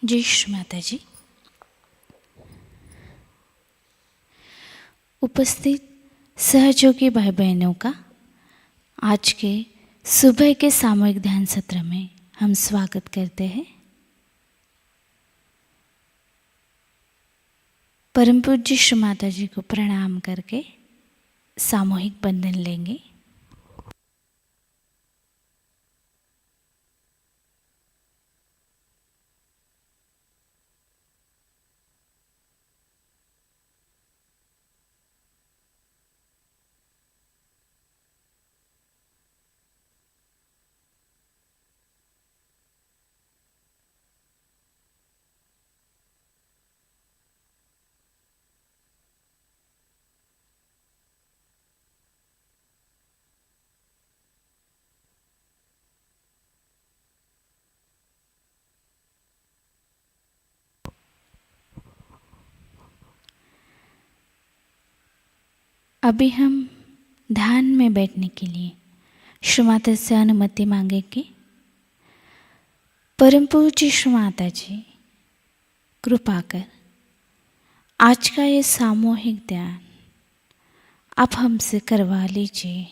जय श्री माताजी। उपस्थित सहयोगी भाई बहनों का आज के सुबह के सामूहिक ध्यान सत्र में हम स्वागत करते हैं। परम पूज्य श्री माताजी को प्रणाम करके सामूहिक बंधन लेंगे। अभी हम ध्यान में बैठने के लिए श्री माता से अनुमति मांगेंगे। परम पूज्य श्री माता जी कृपा कर आज का ये सामूहिक ध्यान आप हमसे करवा लीजिए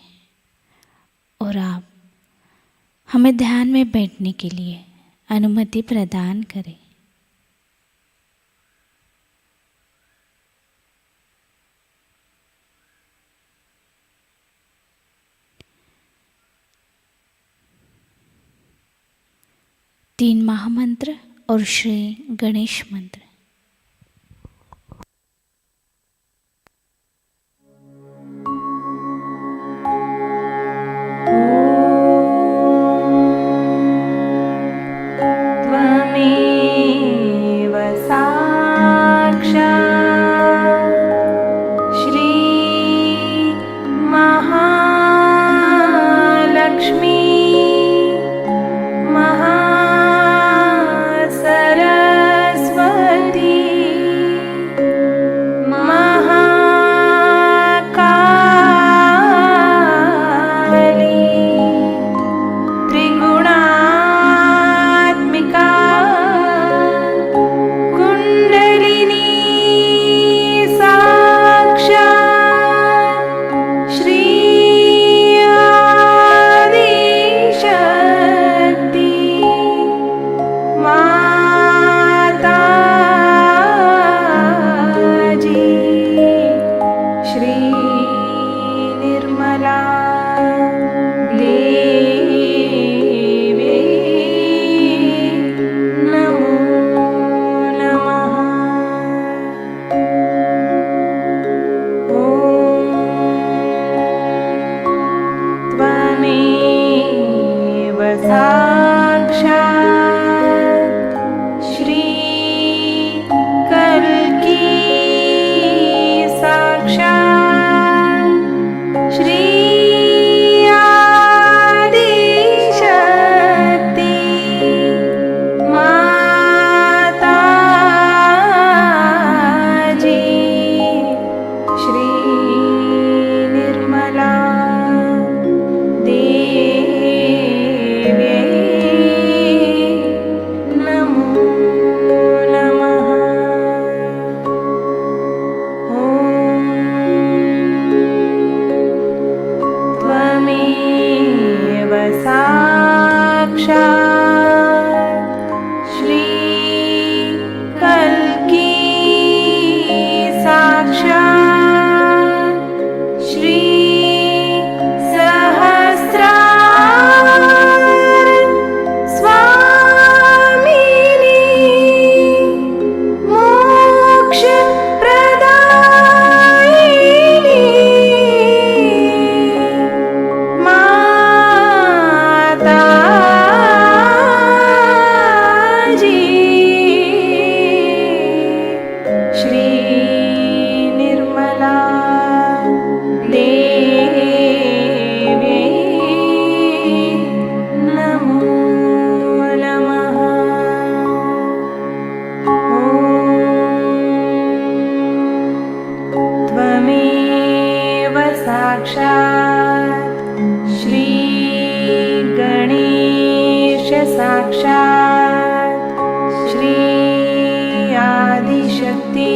और आप हमें ध्यान में बैठने के लिए अनुमति प्रदान करें। तीन महामंत्र और श्री गणेश मंत्र। त्वमेव साक्षात् श्री महालक्ष्मी सरस्वती निर्मला देवी नमो नमः। ॐ त्वमेव साक्षात् श्री कल्की साक्षात् श्री आदिशक्ति माताजी श्री निर्मला देवी नमो नमः। ॐ त्वमेव साक्षात् श्री कल्की साक्षात् श्री सहस्रार स्वामिनी मोक्ष प्रदायिनी माताजी श्री निर्मला देवी नमो नमः। ॐ त्वमेव साक्षात् श्री गणेश साक्षात् श्री आदिशक्ति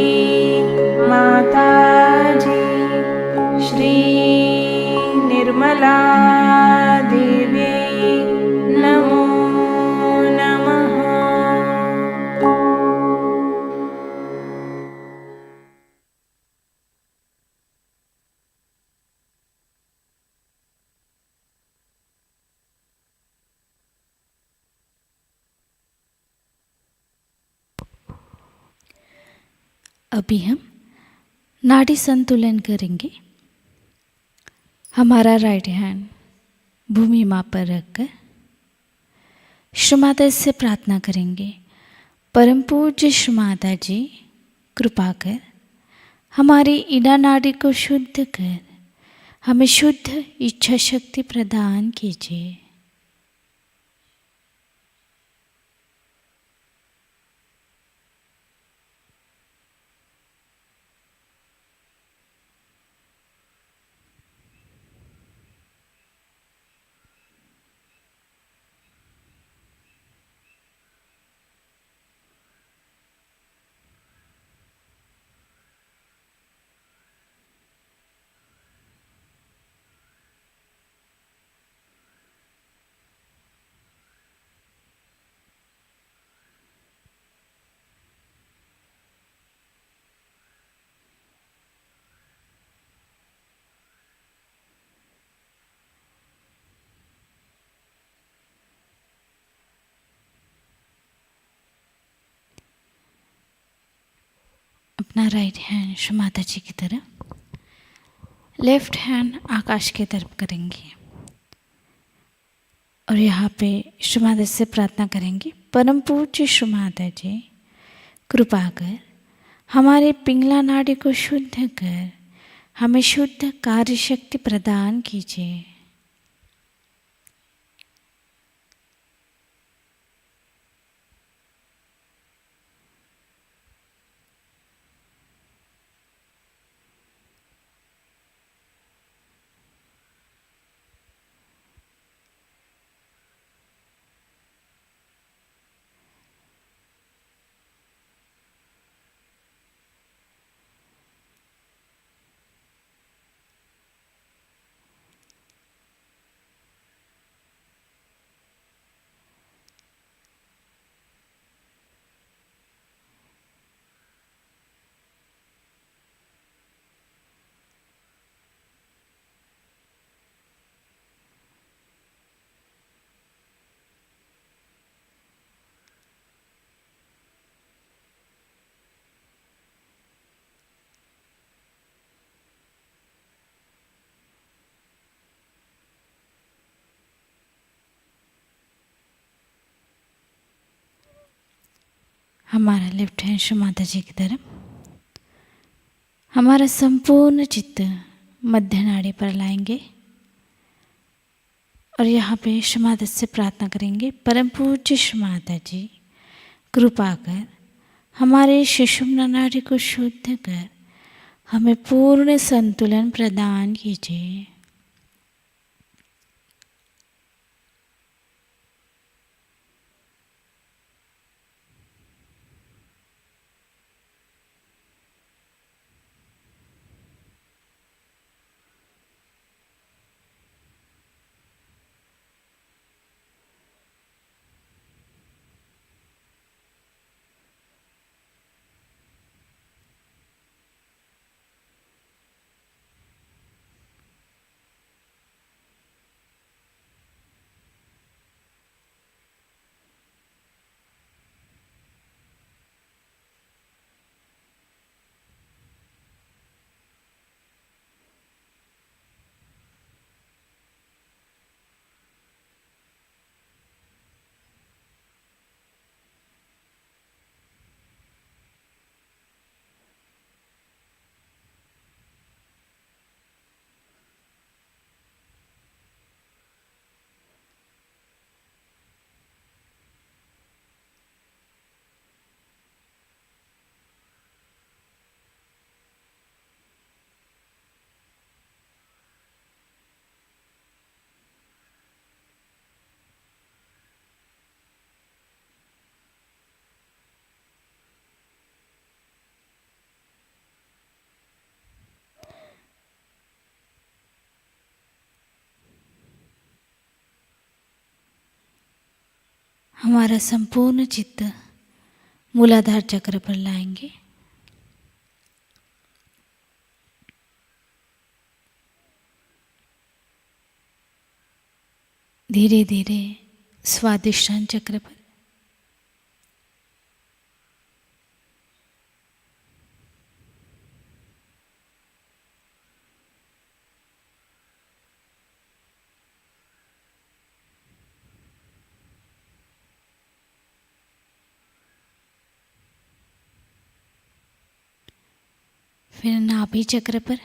माताजी श्री निर्मला देवी नमो नमः। अभी हम नाड़ी संतुलन करेंगे। हमारा राइट हैंड भूमि माँ पर रखकर श्री माता से प्रार्थना करेंगे। परम पूज्य श्री माता जी, कृपा कर हमारी इड़ा नाड़ी को शुद्ध कर हमें शुद्ध इच्छा शक्ति प्रदान कीजिए। अपना राइट हैंड श्री माता जी की तरफ, लेफ्ट हैंड आकाश की तरफ करेंगे और यहाँ पे श्री माता से प्रार्थना करेंगे। परम पूज्य श्री माता जी, कृपा कर हमारे पिंगला नाड़ी को शुद्ध कर हमें शुद्ध कार्य शक्ति प्रदान कीजिए। हमारा लेफ्ट हैंड श्री माताजी की तरफ। हमारा संपूर्ण चित्त मध्य नाड़ी पर लाएंगे और यहाँ पे श्री माता से प्रार्थना करेंगे, परम पूज्य श्री माताजी कृपा कर हमारे सुषुम्ना नाड़ी को शुद्ध कर हमें पूर्ण संतुलन प्रदान कीजिए। हमारा संपूर्ण चित्त मूलाधार चक्र पर लाएंगे। धीरे धीरे स्वादिष्ठान चक्र पर, फिर नाभि चक्र पर,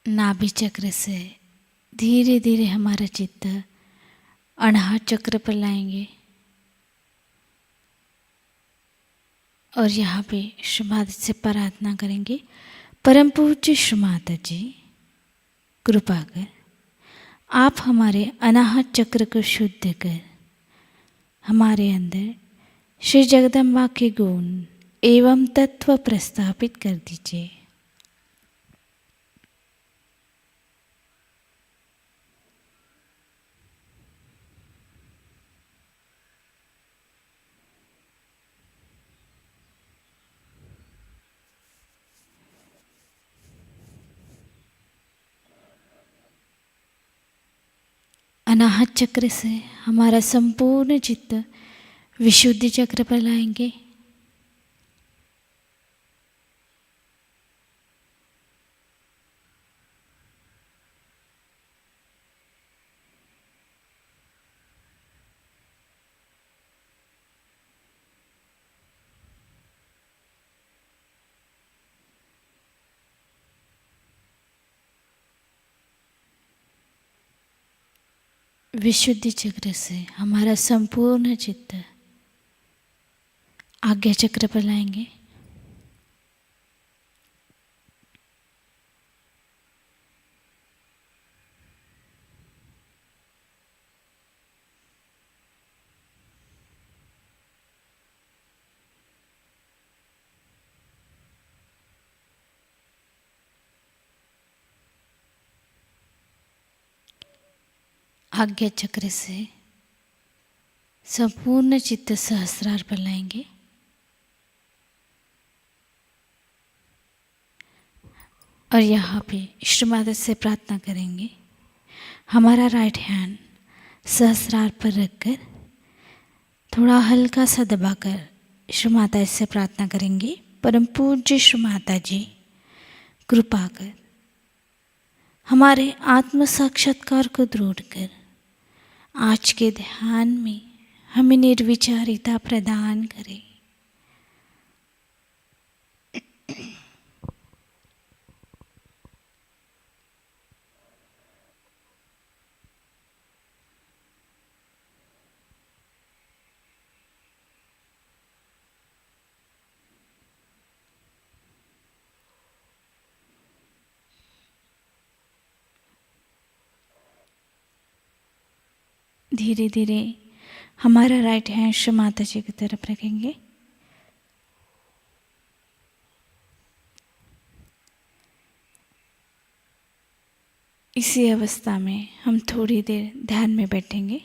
नाभि चक्र से धीरे धीरे हमारा चित्त अनाहत चक्र पर लाएंगे और यहाँ पे श्री माता से प्रार्थना करेंगे, परम पूज्य श्री माता जी कृपा कर आप हमारे अनाहत चक्र को शुद्ध कर हमारे अंदर श्री जगदम्बा के गुण एवं तत्व प्रस्थापित कर दीजिए। अनाहत चक्र से हमारा संपूर्ण चित्त विशुद्धि चक्र पर लाएंगे। विशुद्धि चक्र से हमारा संपूर्ण चित्त आज्ञा चक्र पर लाएंगे। आज्ञा चक्र से संपूर्ण चित्त सहस्रार पर लाएंगे और यहाँ पे श्री माता से प्रार्थना करेंगे, हमारा राइट हैंड सहस्रार पर रखकर थोड़ा हल्का सा दबाकर श्री माता से प्रार्थना करेंगे, परम पूज्य श्री माताजी, कृपा कर हमारे आत्म साक्षात्कार को दृढ़ कर आज के ध्यान में हमें निर्विचारिता प्रदान करें। धीरे धीरे हमारा राइट हैंड श्री माता जी की तरफ रखेंगे। इसी अवस्था में हम थोड़ी देर ध्यान में बैठेंगे।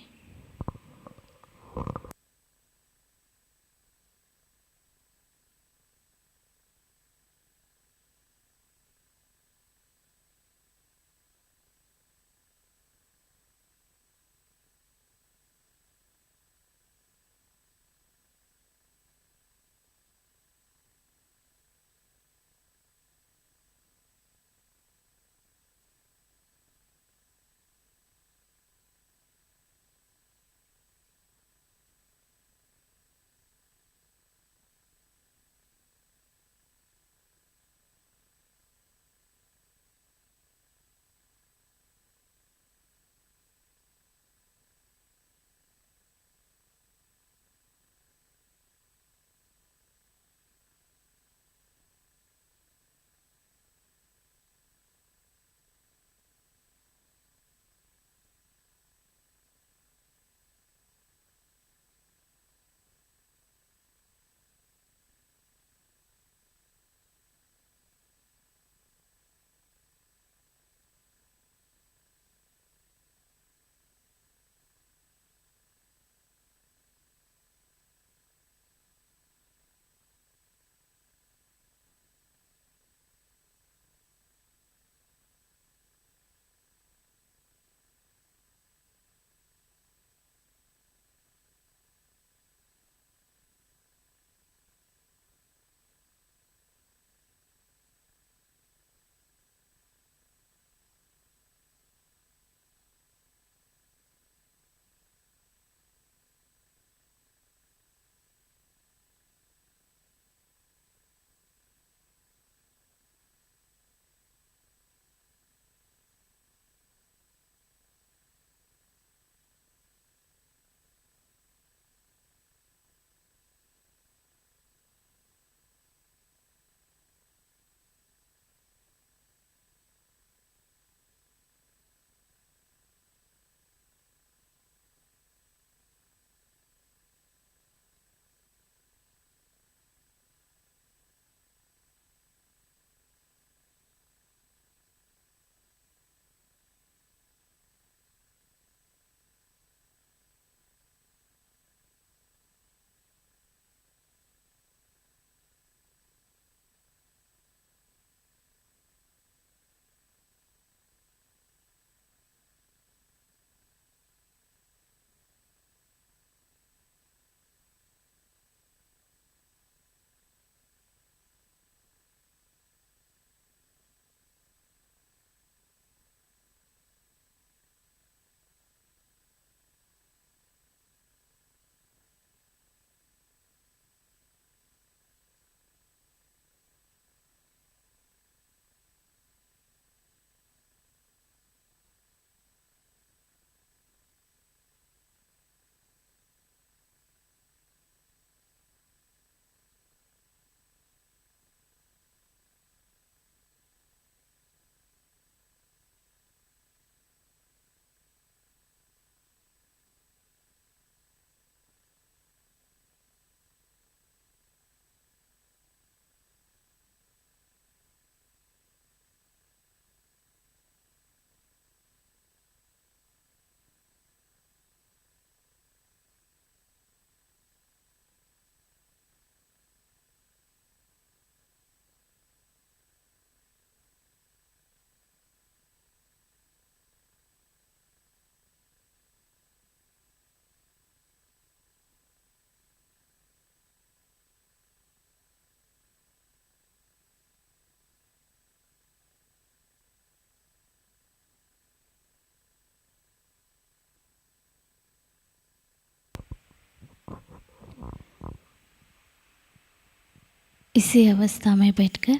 इसी अवस्था में बैठकर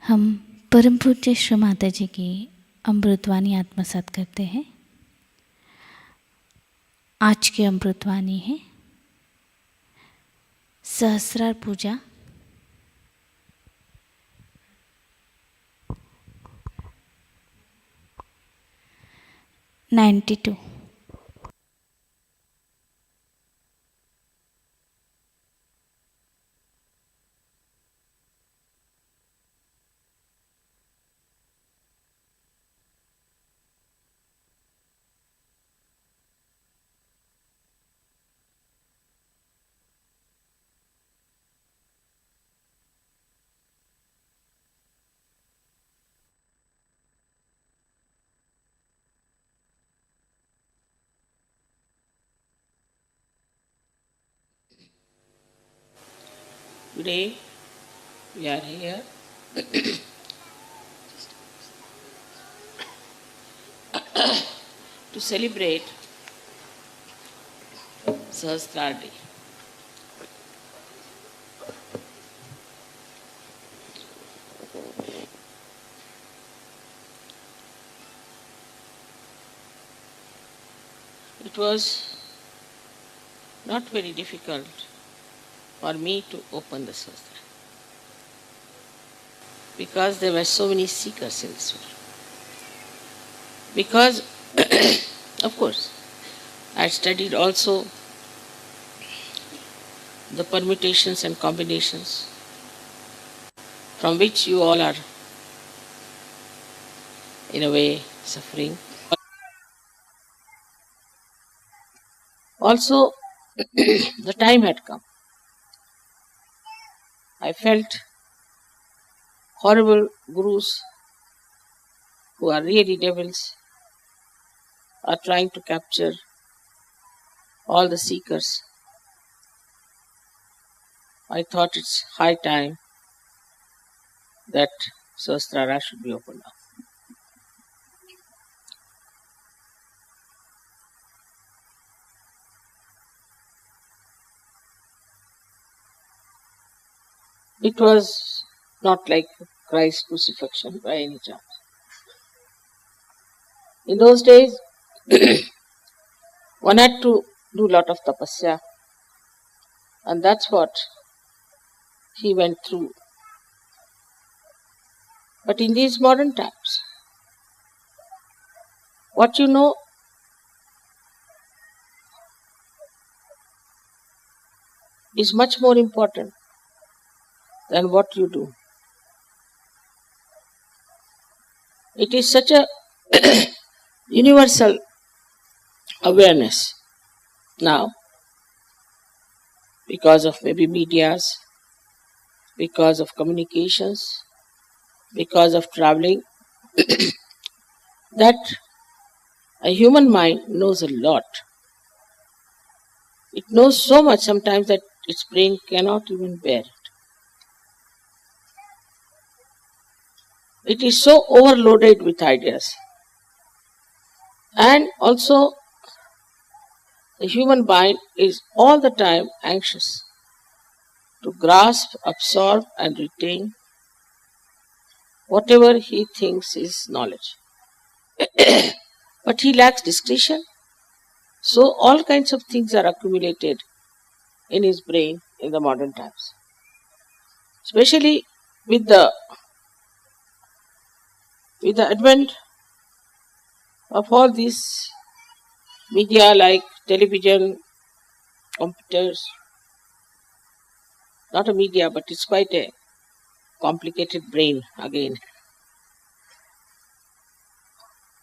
हम परम पूज्य श्री माताजी की अमृतवाणी आत्मसात करते हैं। आज की अमृतवाणी है Sahasrara puja, ninety two. Today we are here to celebrate Sahasrara Day. It was not very difficult for me to open the Sahasrara because there were so many seekers in this world. Because, of course, I studied also the permutations and combinations from which you all are, in a way, suffering. Also, the time had come. I felt horrible gurus who are really devils are trying to capture all the seekers. I thought it's high time that Sahasrara should be opened up. It was not like Christ's crucifixion by any chance. In those days, one had to do a lot of tapasya, and that's what he went through. But in these modern times, what you know is much more important than what you do. It is such a universal awareness now because of maybe medias, because of communications, because of traveling, that a human mind knows a lot. It knows so much sometimes that its brain cannot even bear it. It is so overloaded with ideas. And also, the human mind is all the time anxious to grasp, absorb, and retain whatever he thinks is knowledge. But he lacks discretion, so all kinds of things are accumulated in his brain in the modern times. Especially with the advent of all these media like television, computers, not a media, but it's quite a complicated brain again.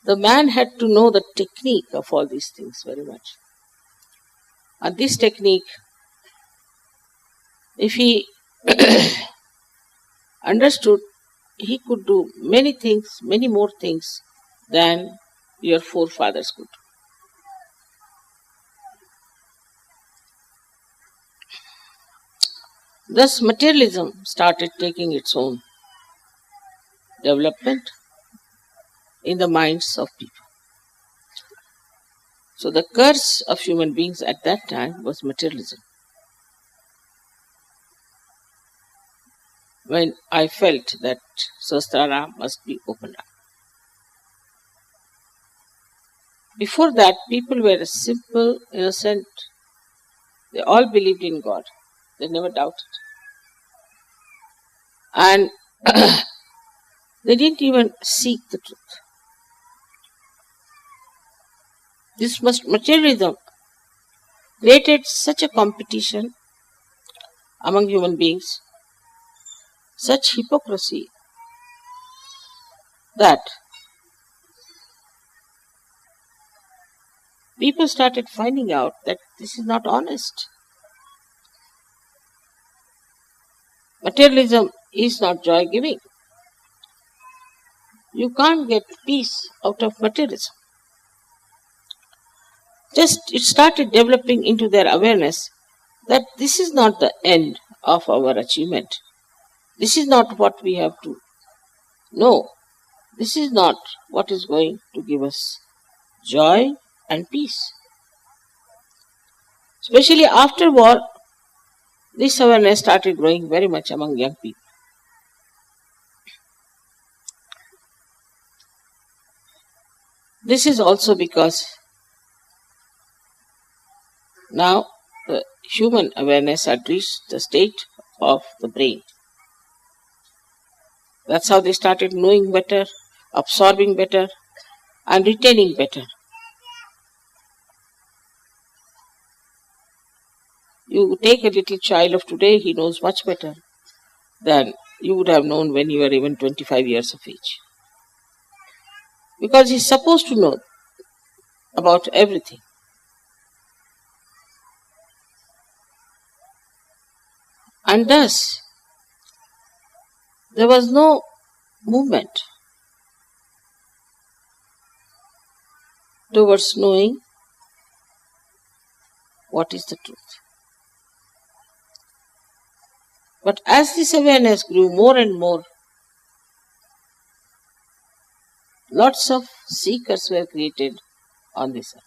The man had to know the technique of all these things very much. And this technique, if he understood, he could do many things, many more things than your forefathers could. Thus, materialism started taking its own development in the minds of people. So the curse of human beings at that time was materialism. when I felt that Sahasrara must be opened up. Before that, people were simple, innocent. They all believed in God. They never doubted. And they didn't even seek the truth. This materialism created such a competition among human beings, such hypocrisy, that people started finding out that this is not honest. Materialism is not joy giving. You can't get peace out of materialism. Just it started developing into their awareness that this is not the end of our achievement. This is not what we have to know. This is not what is going to give us joy and peace. Especially after war, this awareness started growing very much among young people. This is also because now the human awareness had reached the state of the brain. That's how they started knowing better, absorbing better, and retaining better. You take a little child of today, he knows much better than you would have known when you were even 25 years of age. Because he's supposed to know about everything. And thus, there was no movement towards knowing what is the truth. But as this awareness grew more and more, lots of seekers were created on this earth.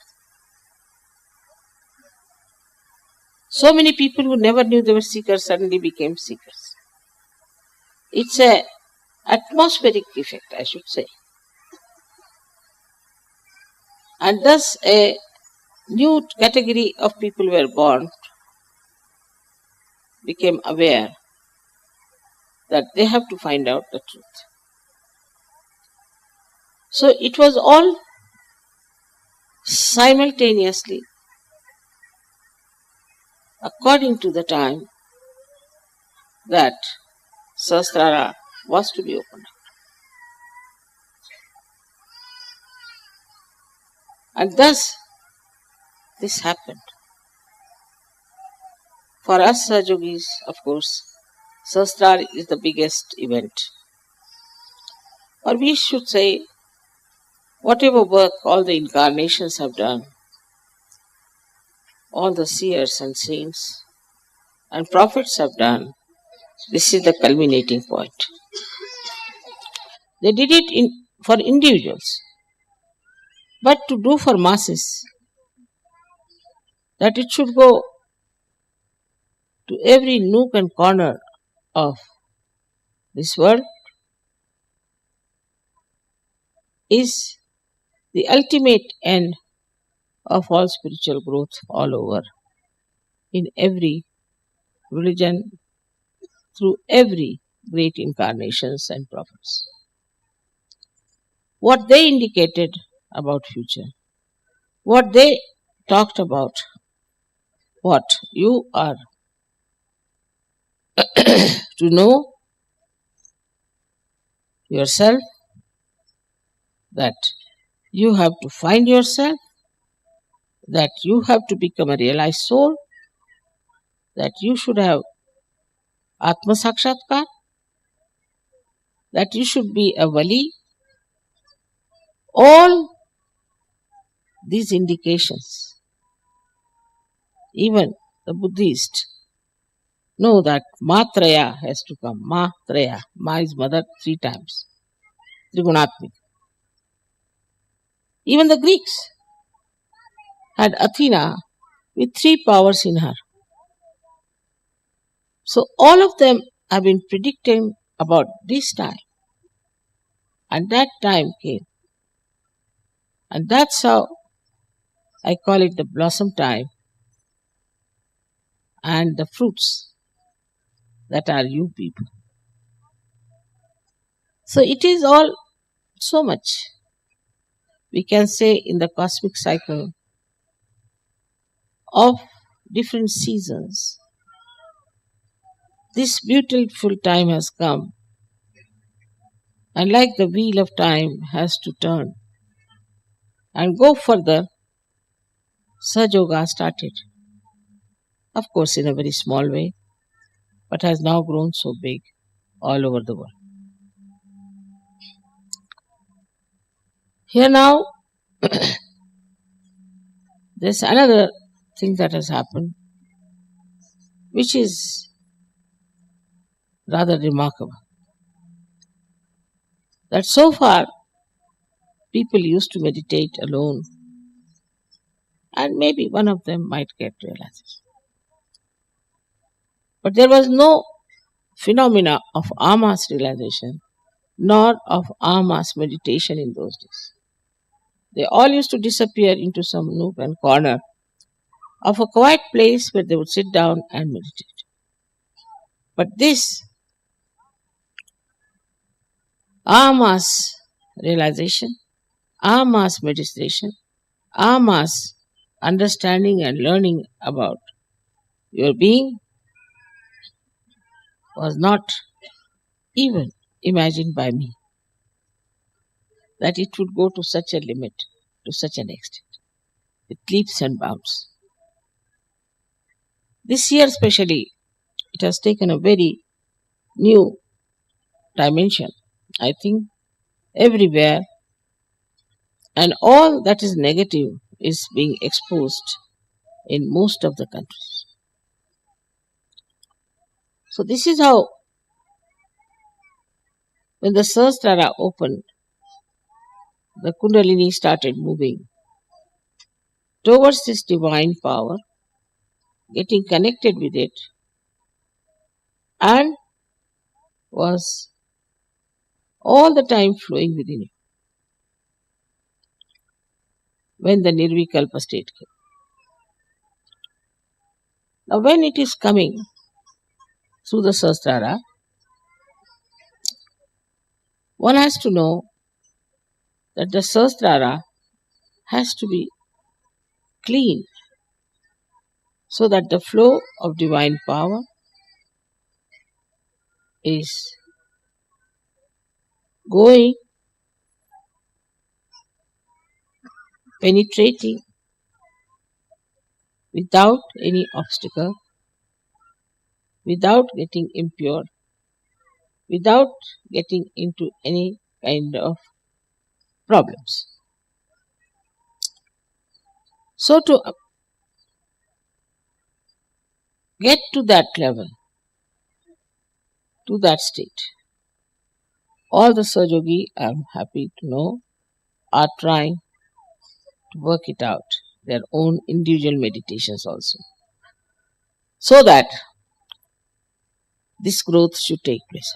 So many people who never knew they were seekers suddenly became seekers. It's an atmospheric effect, I should say. And thus a new category of people were born, became aware that they have to find out the truth. So it was all simultaneously, according to the time that Sahasrara was to be opened up. And thus, this happened. For us Sahajogis, of course, Sahasrara is the biggest event. Or we should say, whatever work all the incarnations have done, all the seers and saints and prophets have done, this is the culminating point. They did it for individuals, but to do for masses, that it should go to every nook and corner of this world, is the ultimate end of all spiritual growth all over, in every religion, through every great incarnations and prophets. What they indicated about future, what they talked about, what you are to know yourself, that you have to find yourself, that you have to become a realized soul, that you should have Atma Sakshatkar, that you should be a Vali. All these indications, even the Buddhist know that Matraya has to come. Matraya. Ma is mother 3 times. Trigunatmik. Even the Greeks had Athena with 3 powers in her. So all of them I've been predicting about this time, and that time came. And that's how I call it the blossom time and the fruits that are you people. So it is all so much we can say in the cosmic cycle of different seasons. This beautiful time has come, and like the wheel of time has to turn and go further, Sahajayoga started. Of course, in a very small way, but has now grown so big all over the world. Here now, there's another thing that has happened, which is rather remarkable. That so far, people used to meditate alone, and maybe one of them might get realization. But there was no phenomena of Ama's realization, nor of Ama's meditation in those days. They all used to disappear into some nook and corner of a quiet place where they would sit down and meditate. But this Ama's realization, Ama's meditation, Ama's understanding and learning about your being was not even imagined by me, that it would go to such a limit, to such an extent, with leaps and bounds. This year especially, it has taken a very new dimension, I think, everywhere, and all that is negative is being exposed in most of the countries. So this is how, when the Sahasrara opened, the Kundalini started moving towards this divine power, getting connected with it, and was all the time flowing within you. When the Nirvikalpa state came. Now when it is coming through the Sahasrara, one has to know that the Sahasrara has to be clean so that the flow of divine power is going, penetrating without any obstacle, without getting impure, without getting into any kind of problems. So to get to that level, to that state, all the Sahajayogi, I am happy to know, are trying to work it out, their own individual meditations also, so that this growth should take place.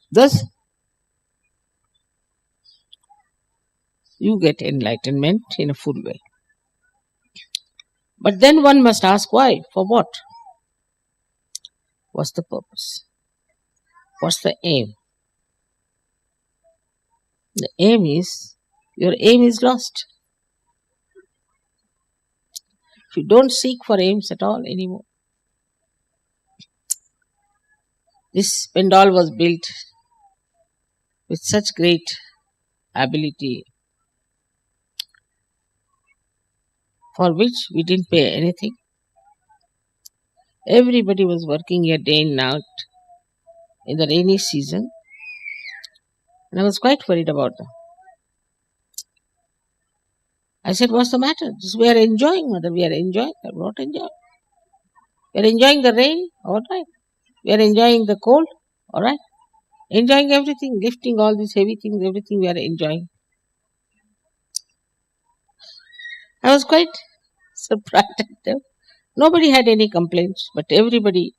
Thus, you get enlightenment in a full way. But then one must ask why, for what? What's the purpose? What's the aim? The aim is, your aim is lost. If you don't seek for aims at all anymore. This pandal was built with such great ability, for which we didn't pay anything. Everybody was working here day and night in the rainy season, and I was quite worried about them. I said, what's the matter? We are enjoying, mother, we are enjoying. I'm not enjoying. We are enjoying the rain, all right. We are enjoying the cold, all right. Enjoying everything, lifting all these heavy things, everything we are enjoying. I was quite surprised at them. Nobody had any complaints, but everybody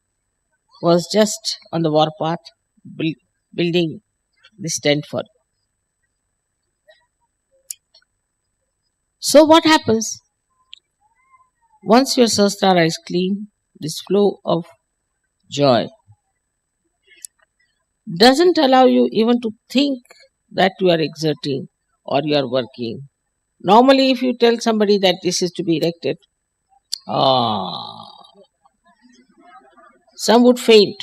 was just on the warpath, building this tent for. So what happens? Once your Sahasrara is clean, this flow of joy doesn't allow you even to think that you are exerting or you are working. Normally, if you tell somebody that this is to be erected, some would faint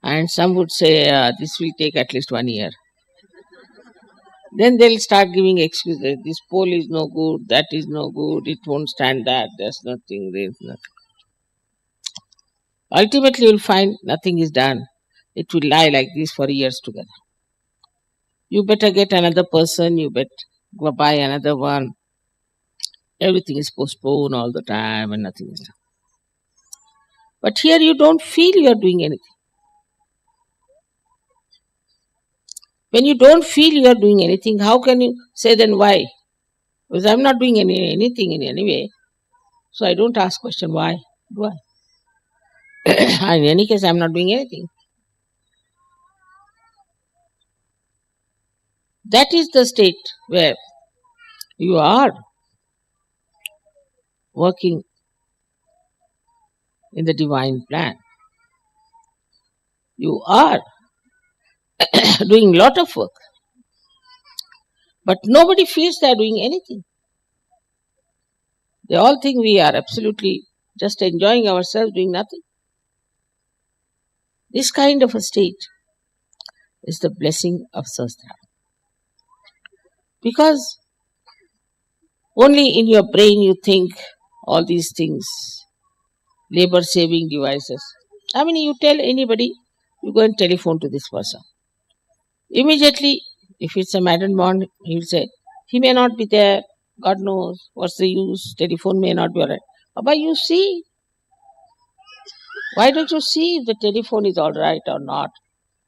and some would say this will take at least 1 year. Then they'll start giving excuses. This pole is no good, that is no good, it won't stand that, there's nothing. Ultimately, you'll find nothing is done. It will lie like this for years together. You better get another person, you better go buy another one. Everything is postponed all the time and nothing is done. But here you don't feel you are doing anything. When you don't feel you are doing anything, how can you say then why? Because I'm not doing anything in any way. So I don't ask question why. Do I? In any case, I'm not doing anything. That is the state where you are working in the divine plan. You are doing lot of work. But nobody feels they are doing anything. They all think we are absolutely just enjoying ourselves, doing nothing. This kind of a state is the blessing of Sahasrara. Because only in your brain you think all these things, labor-saving devices. I mean, you tell anybody, you go and telephone to this person. Immediately, if it's a Madden Bond, he'll say, he may not be there, God knows, what's the use, telephone may not be alright. But you see, why don't you see if the telephone is alright or not?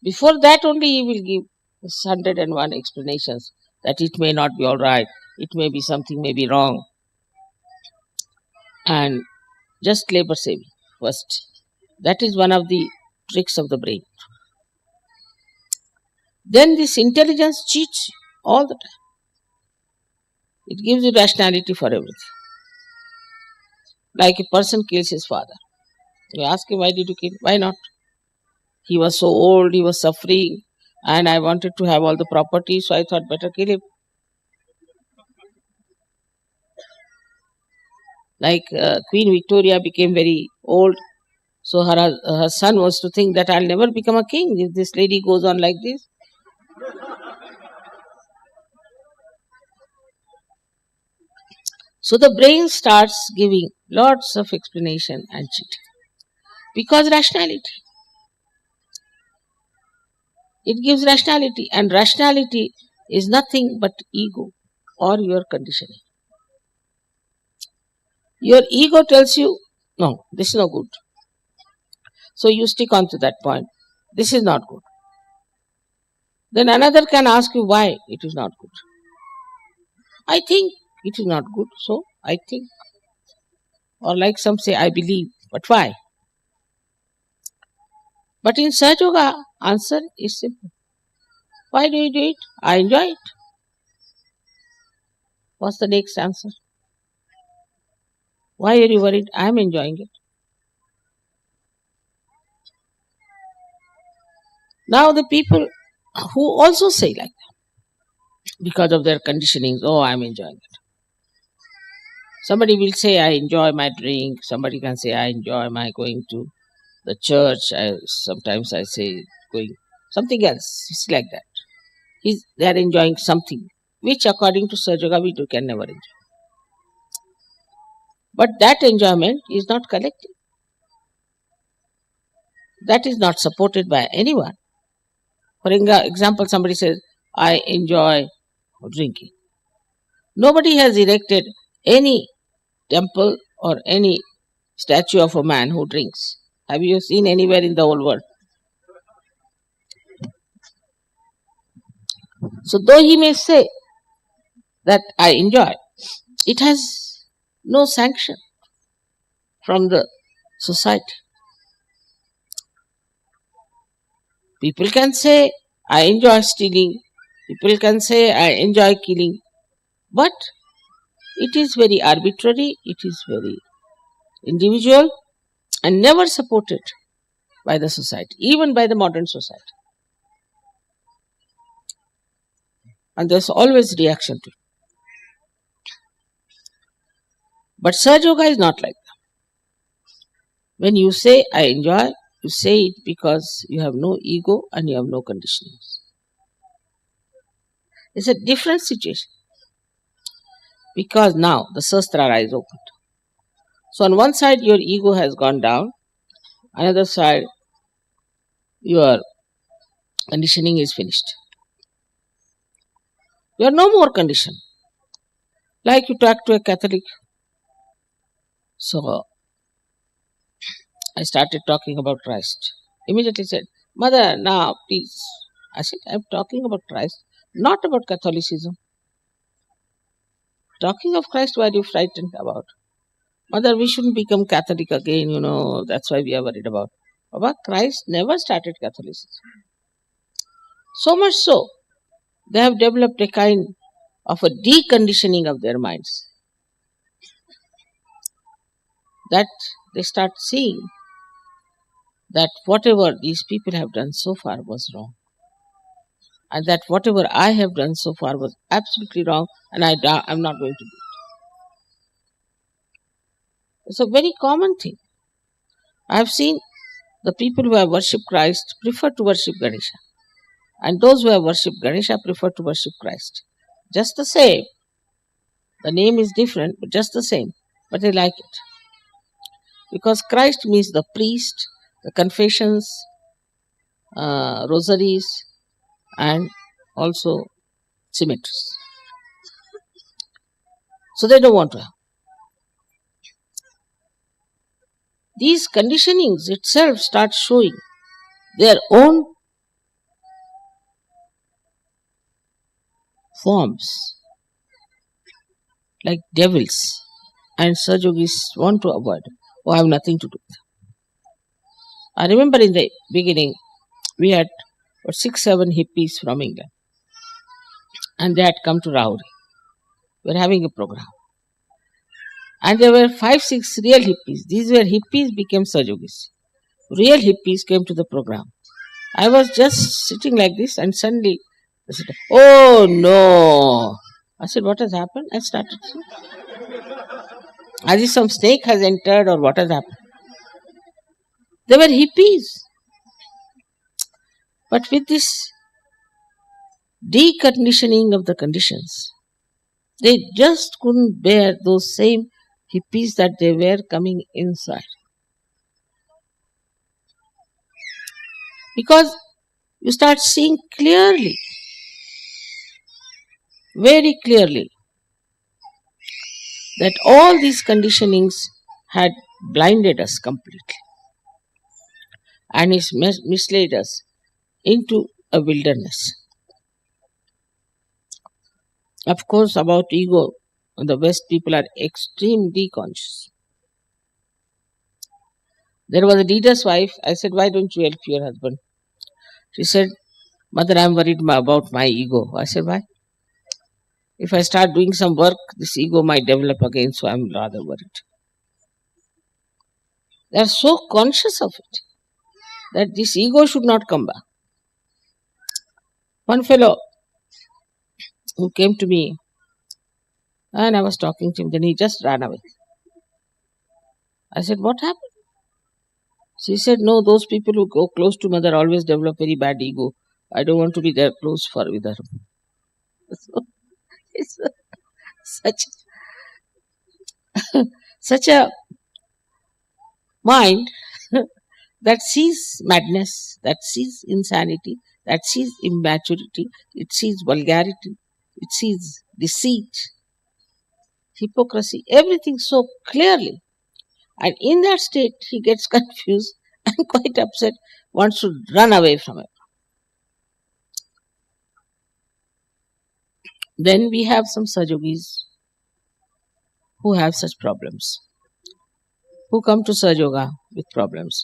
Before that only he will give 101 explanations that it may not be alright, it may be something may be wrong. And just labor saving first. That is one of the tricks of the brain. Then this intelligence cheats you all the time. It gives you rationality for everything. Like a person kills his father. You ask him, why did you kill? Why not? He was so old, he was suffering, and I wanted to have all the property, so I thought better kill him. Like Queen Victoria became very old, so her son was to think that I'll never become a king if this lady goes on like this. So the brain starts giving lots of explanation and cheating. Because rationality. It gives rationality, and rationality is nothing but ego or your conditioning. Your ego tells you, no, this is not good. So you stick on to that point. This is not good. Then another can ask you why it is not good. I think it is not good, so I think. Or like some say, I believe. But why? But in Sahajayoga, answer is simple. Why do you do it? I enjoy it. What's the next answer? Why are you worried? I am enjoying it. Now the people who also say like that, because of their conditionings, oh, I am enjoying it. Somebody will say, I enjoy my drink. Somebody can say, I enjoy my going to the church. Sometimes I say, going something else. It's like that. They are enjoying something, which according to Sahajayoga we can never enjoy. But that enjoyment is not collective. That is not supported by anyone. For example, somebody says, I enjoy drinking. Nobody has erected any temple or any statue of a man who drinks. Have you seen anywhere in the whole world? So though he may say that I enjoy, it has no sanction from the society. People can say, I enjoy stealing. People can say, I enjoy killing. But it is very arbitrary, it is very individual, and never supported by the society, even by the modern society. And there's always reaction to it. But Sahajayoga is not like that. When you say, I enjoy, you say it because you have no ego and you have no conditionings. It's a different situation. Because now the Sahasrara is opened. So on one side your ego has gone down, another side your conditioning is finished. You are no more conditioned. Like you talk to a Catholic. So I started talking about Christ. Immediately said, Mother, now please. I said, I'm talking about Christ, not about Catholicism. Talking of Christ, why are you frightened about? Mother, we shouldn't become Catholic again, that's why we are worried about. Baba, Christ never started Catholicism. So much so, they have developed a kind of a deconditioning of their minds. That they start seeing that whatever these people have done so far was wrong. And that whatever I have done so far was absolutely wrong, and I'm not going to do it. It's a very common thing. I have seen the people who have worshipped Christ prefer to worship Ganesha. And those who have worshipped Ganesha prefer to worship Christ. Just the same. The name is different, but just the same. But they like it. Because Christ means the priest, the confessions, rosaries, and also cemeteries. So they don't want to have. These conditionings itself start showing their own forms, like devils, and Sahajogis want to avoid or have nothing to do with them. I remember in the beginning, we had 6-7 hippies from England, and they had come to Rauri. We were having a program. And there were 5-6 real hippies. These were hippies became Sahajogis. Real hippies came to the program. I was just sitting like this, and suddenly they said, oh no. I said, what has happened? I started. As if some snake has entered or what has happened. They were hippies. But with this deconditioning of the conditions, they just couldn't bear those same hippies that they were coming inside. Because you start seeing clearly, very clearly, that all these conditionings had blinded us completely and is misled us into a wilderness. Of course, about ego, the West people are extremely conscious. There was a leader's wife. I said, why don't you help your husband? She said, Mother, I'm worried about my ego. I said, why? If I start doing some work, this ego might develop again, so I'm rather worried. They are so conscious of it that this ego should not come back. One fellow who came to me and I was talking to him, then he just ran away. I said, what happened? She said, no, those people who go close to Mother always develop very bad ego. I don't want to be there close with her. So, it's such a mind that sees madness, that sees insanity, that sees immaturity, it sees vulgarity, it sees deceit, hypocrisy, everything so clearly. And in that state, he gets confused and quite upset, wants to run away from it. Then we have some Sahajogis who have such problems, who come to Sahajayoga with problems.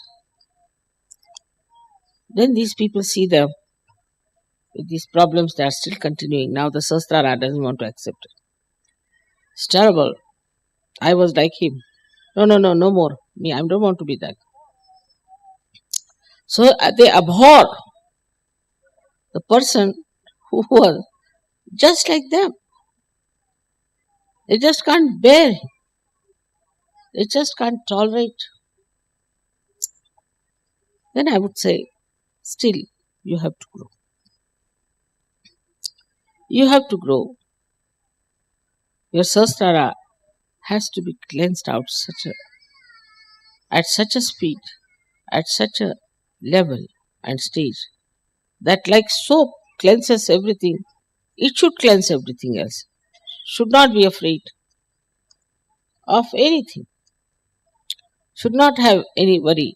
Then these people see them with these problems, they are still continuing. Now the Sahasrara doesn't want to accept it. It's terrible. I was like him. No more. Me, I don't want to be that. So they abhor the person who was just like them. They just can't bear. They just can't tolerate. Then I would say, still, you have to grow. You have to grow. Your Sahasrara has to be cleansed out at such a speed, at such a level and stage, that like soap cleanses everything, it should cleanse everything else. Should not be afraid of anything. Should not have any worry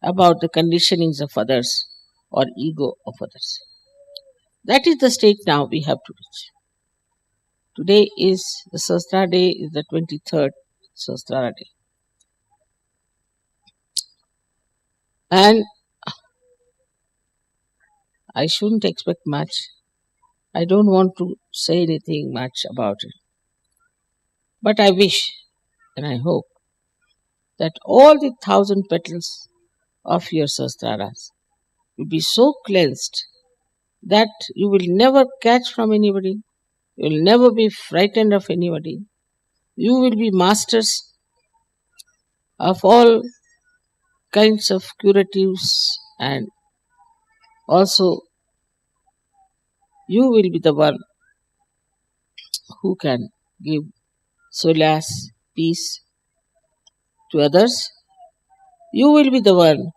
about the conditionings of others or ego of others. That is the state now we have to reach. Today is the Sahasrara day, is the 23rd Sahasrara day. And I shouldn't expect much. I don't want to say anything much about it. But I wish and I hope that all the 1,000 petals of your Sahasraras will be so cleansed that you will never catch from anybody, you will never be frightened of anybody. You will be masters of all kinds of curatives, and also you will be the one who can give solace, peace to others. You will be the one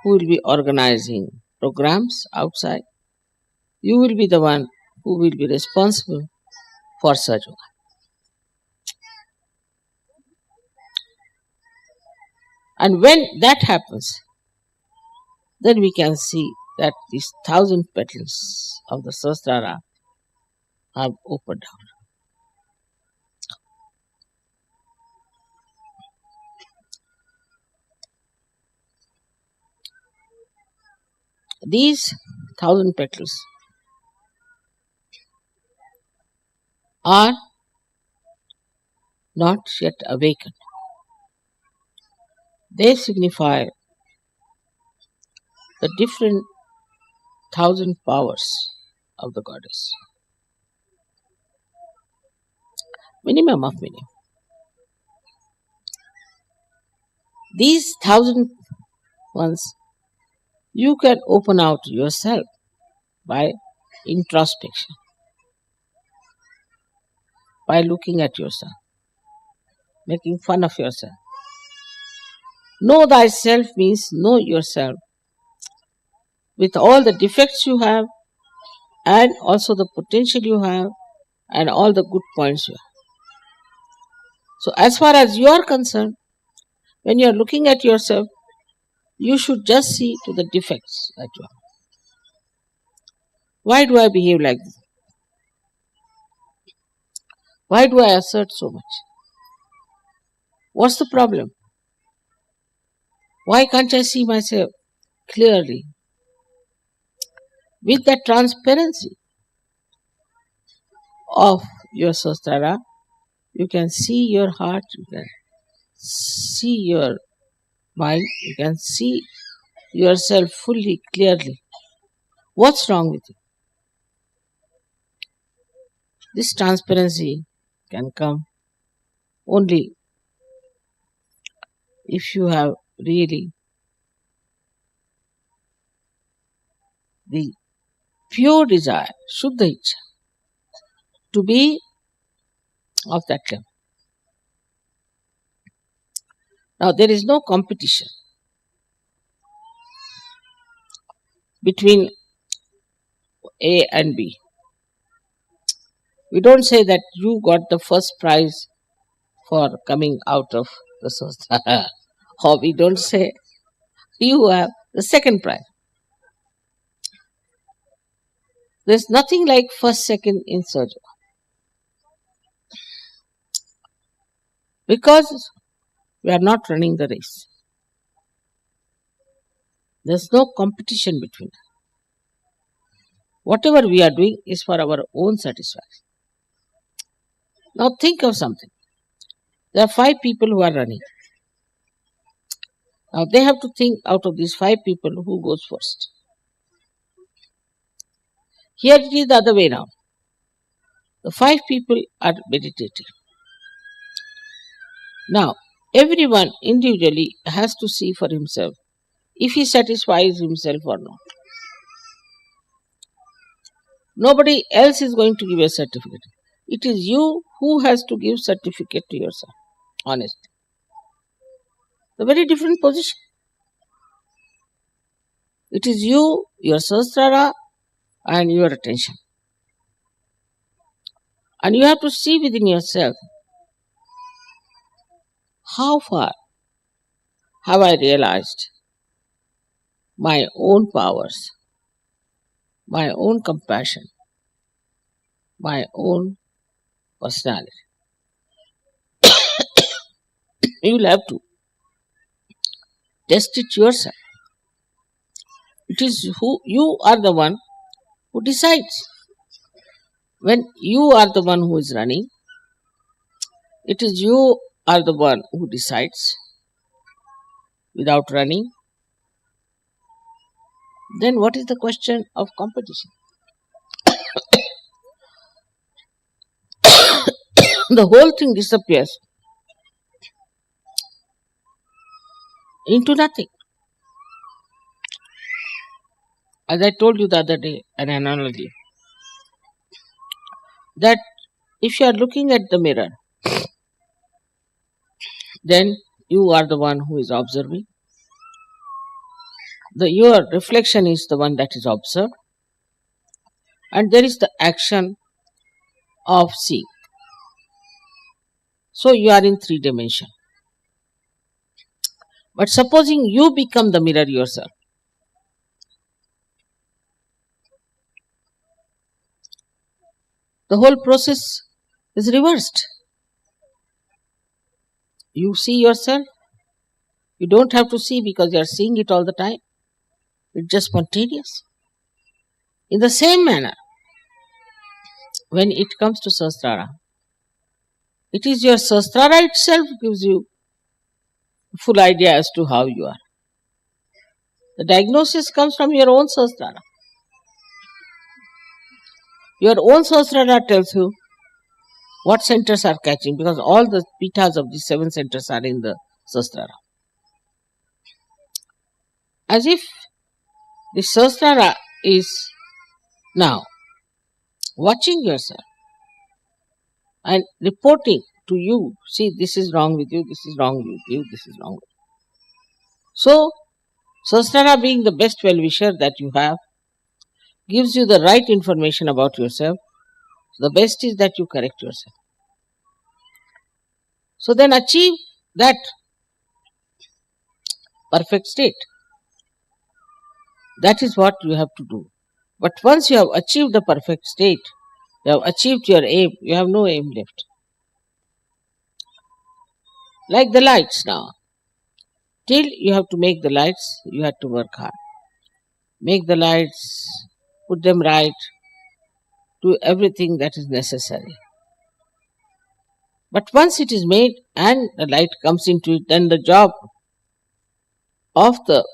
who will be organizing programs outside. You will be the one who will be responsible for Sahajayoga. And when that happens, then we can see that these 1,000 petals of the Sahasrara have opened out. These 1,000 petals are not yet awakened. They signify the different 1,000 powers of the goddess. Minimum of minimum. These 1,000 ones you can open out yourself by introspection, by looking at yourself, making fun of yourself. Know thyself means know yourself with all the defects you have and also the potential you have and all the good points you have. So as far as you are concerned, when you are looking at yourself, you should just see to the defects that you have. Why do I behave like this? Why do I assert so much? What's the problem? Why can't I see myself clearly? With that transparency of your Sahasrara, you can see your heart, you can see your mind, you can see yourself fully, clearly. What's wrong with you? This transparency can come only if you have really the pure desire, Shuddha Ichha, to be of that level. Now there is no competition between A and B. We don't say that you got the first prize for coming out of the Sahasrara, or we don't say you have the second prize. There's nothing like first, second in Sahajayoga. Because we are not running the race. There's no competition between us. Whatever we are doing is for our own satisfaction. Now think of something. There are 5 people who are running. Now they have to think out of these 5 people who goes first. Here it is the other way now. The 5 people are meditating. Now, everyone individually has to see for himself if he satisfies himself or not. Nobody else is going to give a certificate. It is you who has to give certificate to yourself. Honestly. The very different position. It is you, your Sahasrara, and your attention. And you have to see within yourself, how far have I realized my own powers, my own compassion, my own personality. You will have to test it yourself. It is who you are the one who decides. When you are the one who is running, it is you are the one who decides without running. Then what is the question of competition? The whole thing disappears into nothing. As I told you the other day, an analogy, that if you are looking at the mirror, then you are the one who is observing. Your reflection is the one that is observed. And there is the action of seeing. So you are in 3 dimensions. But supposing you become the mirror yourself, the whole process is reversed. You see yourself. You don't have to see because you are seeing it all the time. It's just spontaneous. In the same manner, when it comes to Sahasrara, it is your Sahasrara itself gives you full idea as to how you are. The diagnosis comes from your own Sahasrara. Your own Sahasrara tells you what centers are catching, because all the pitas of these 7 centers are in the Sahasrara. As if the Sahasrara is now watching yourself and reporting to you, see, this is wrong with you, this is wrong with you, this is wrong with you. So, Sahasrara, being the best well-wisher that you have, gives you the right information about yourself. The best is that you correct yourself. So then achieve that perfect state. That is what you have to do. But once you have achieved the perfect state, you have achieved your aim, you have no aim left. Like the lights now. Till you have to make the lights, you have to work hard. Make the lights, put them right, do everything that is necessary. But once it is made and the light comes into it, then the job of the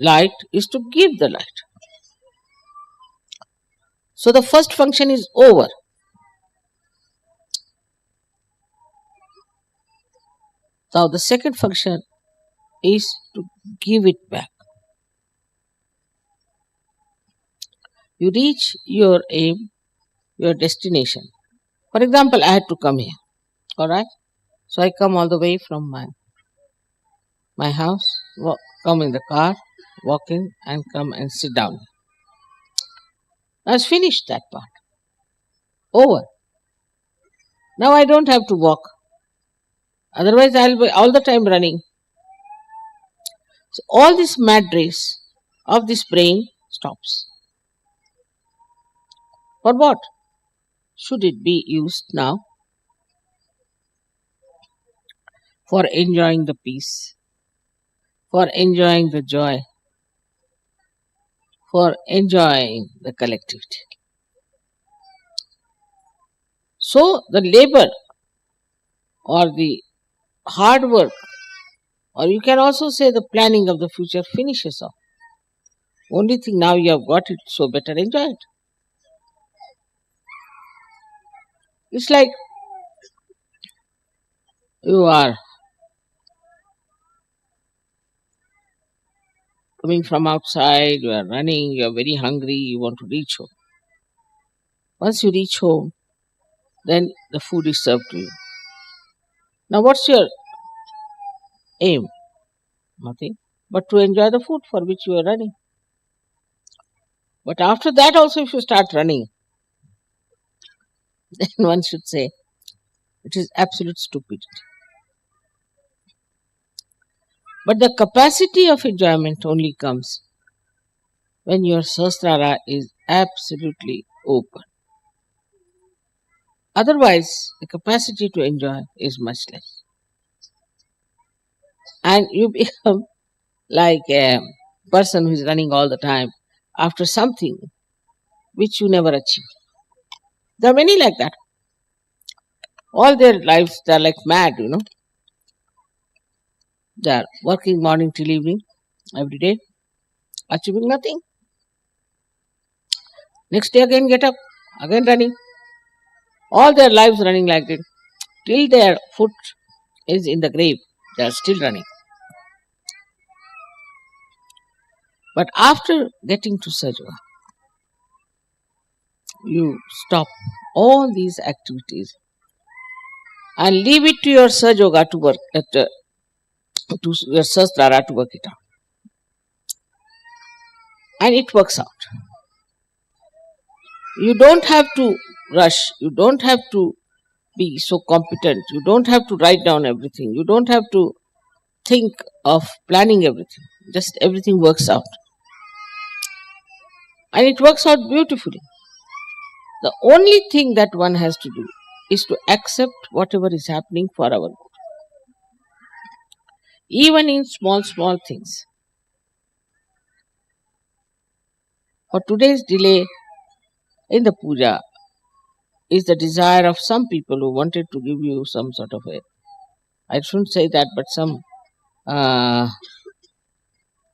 light is to give the light. So the first function is over. Now the second function is to give it back. You reach your aim, your destination. For example, I had to come here. Alright? So I come all the way from my house, come in the car, walk in and come and sit down. I've finished that part. Over. Now I don't have to walk. Otherwise I'll be all the time running. So all this mad race of this brain stops. For what should it be used now? for enjoying the peace, for enjoying the joy, for enjoying the collectivity. So the labor or the hard work, or you can also say the planning of the future finishes off. Only thing now you have got it, so better enjoy it. It's like you are coming from outside, you are running, you are very hungry, you want to reach home. Once you reach home, then the food is served to you. Now what's your aim? Nothing but to enjoy the food for which you are running. But after that also if you start running, then one should say it is absolute stupidity. But the capacity of enjoyment only comes when your Sahasrara is absolutely open. Otherwise, the capacity to enjoy is much less. And you become like a person who is running all the time after something which you never achieve. There are many like that. All their lives, they are like mad, They are working morning till evening, every day, achieving nothing. Next day again get up, again running. All their lives running like that. Till their foot is in the grave, they are still running. But after getting to Sahajayoga, you stop all these activities and leave it to your Sahajayoga to work, to your Sahasrara to work it out. And it works out. You don't have to rush, you don't have to be so competent, you don't have to write down everything, you don't have to think of planning everything. Just everything works out. And it works out beautifully. The only thing that one has to do is to accept whatever is happening for our good. Even in small things. For today's delay in the puja is the desire of some people who wanted to give you some sort of I shouldn't say that, but some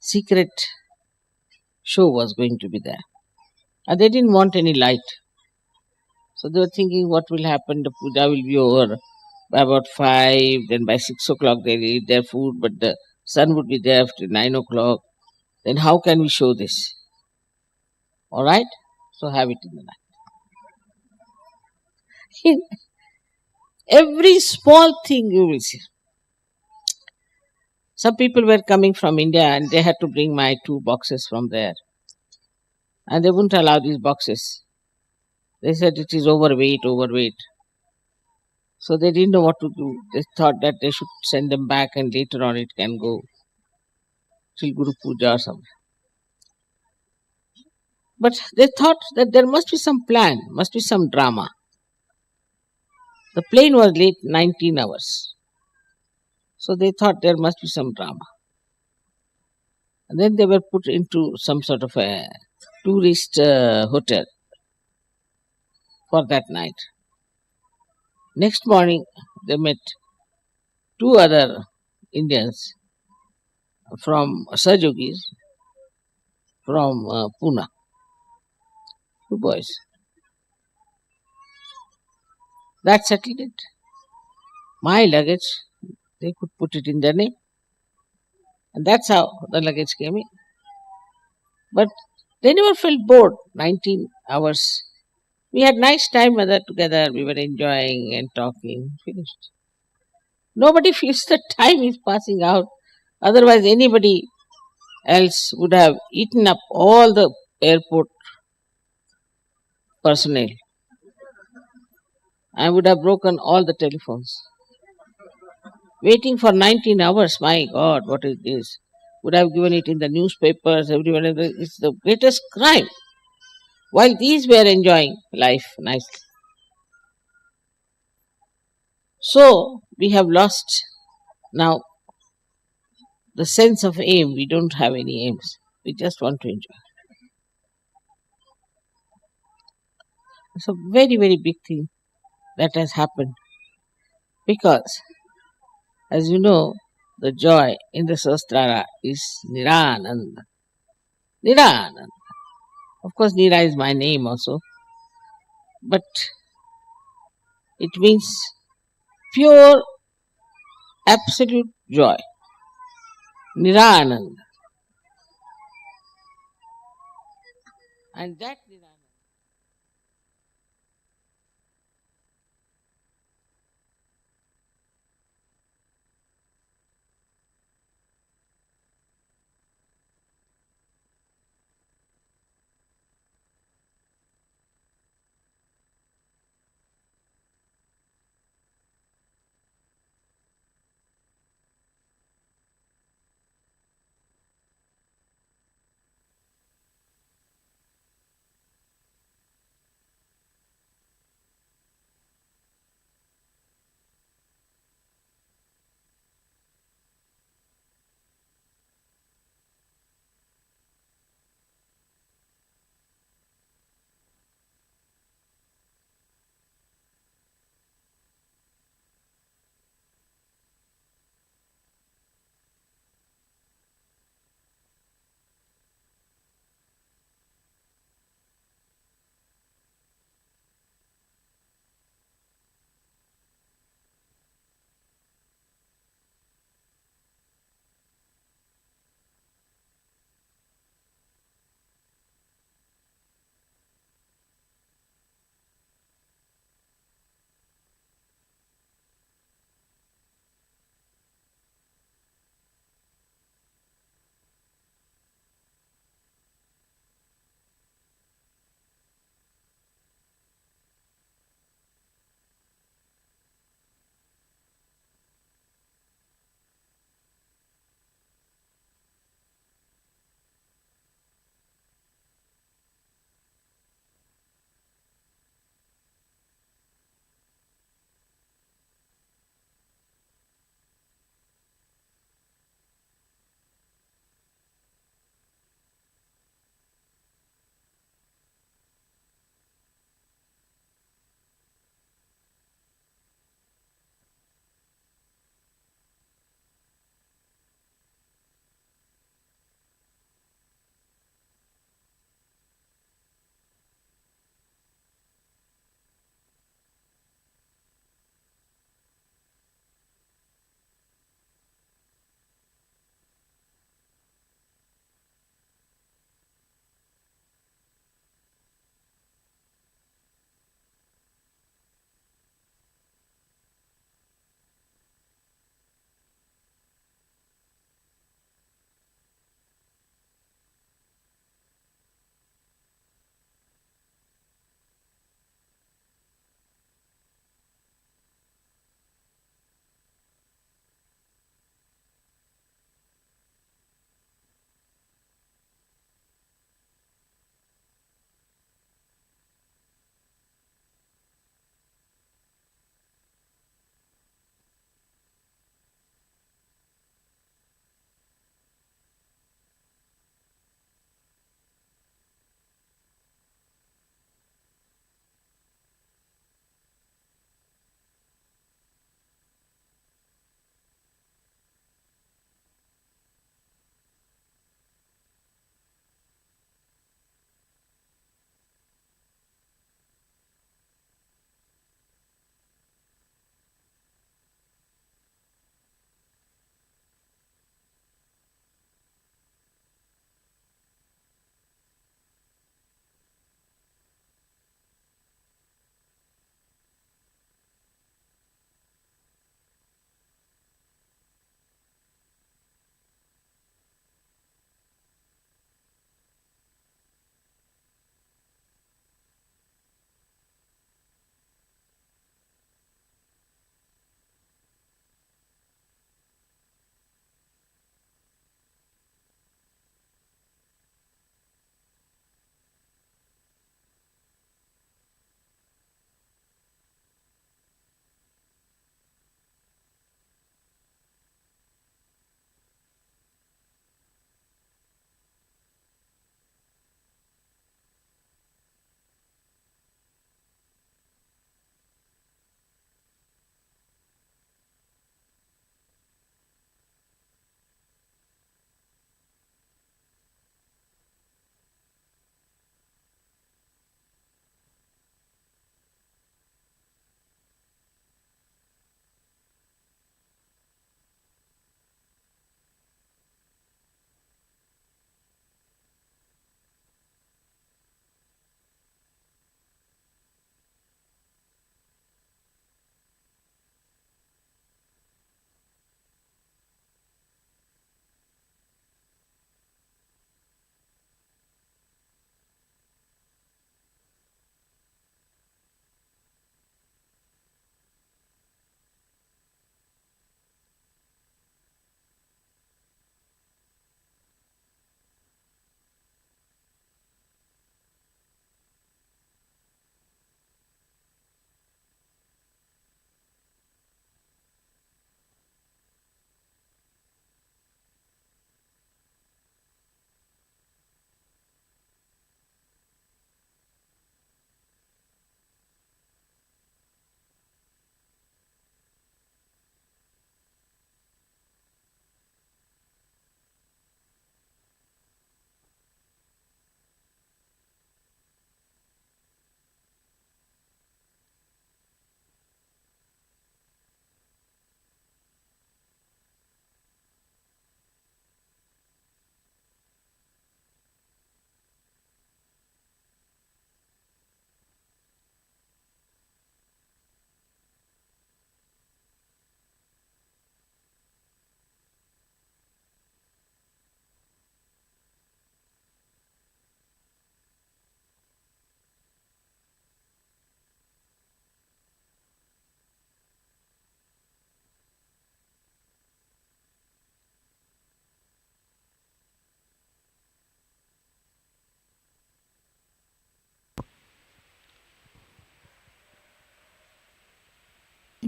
secret show was going to be there. And they didn't want any light. So they were thinking what will happen, the puja will be over by about 5, then by 6 o'clock they'll eat their food, but the sun would be there after 9 o'clock. Then how can we show this? Alright? So have it in the night. Every small thing you will see. Some people were coming from India and they had to bring my 2 boxes from there. And they wouldn't allow these boxes. They said it is overweight. So they didn't know what to do. They thought that they should send them back and later on it can go till Guru Puja or something. But they thought that there must be some plan, must be some drama. The plane was late 19 hours. So they thought there must be some drama. And then they were put into some sort of a tourist hotel for that night. Next morning, they met 2 other Indians from Sahajogis from Pune. 2 boys. That settled it. My luggage, they could put it in their name. And that's how the luggage came in. But they never felt bored. 19 hours. We had nice time together. We were enjoying and talking. Finished. Nobody feels the time is passing out. Otherwise, anybody else would have eaten up all the airport personnel. I would have broken all the telephones. Waiting for 19 hours, my God, what is this? Would have given it in the newspapers, everyone. It's the greatest crime. While these were enjoying life nicely. So, we have lost Now, the sense of aim, we don't have any aims. We just want to enjoy. It's a very, very big thing that has happened because, as you know, the joy in the Sahasrara is Nirananda. Nirananda. Of course, Nira is my name also, but it means pure, absolute joy. Nirananda. And that Nirananda.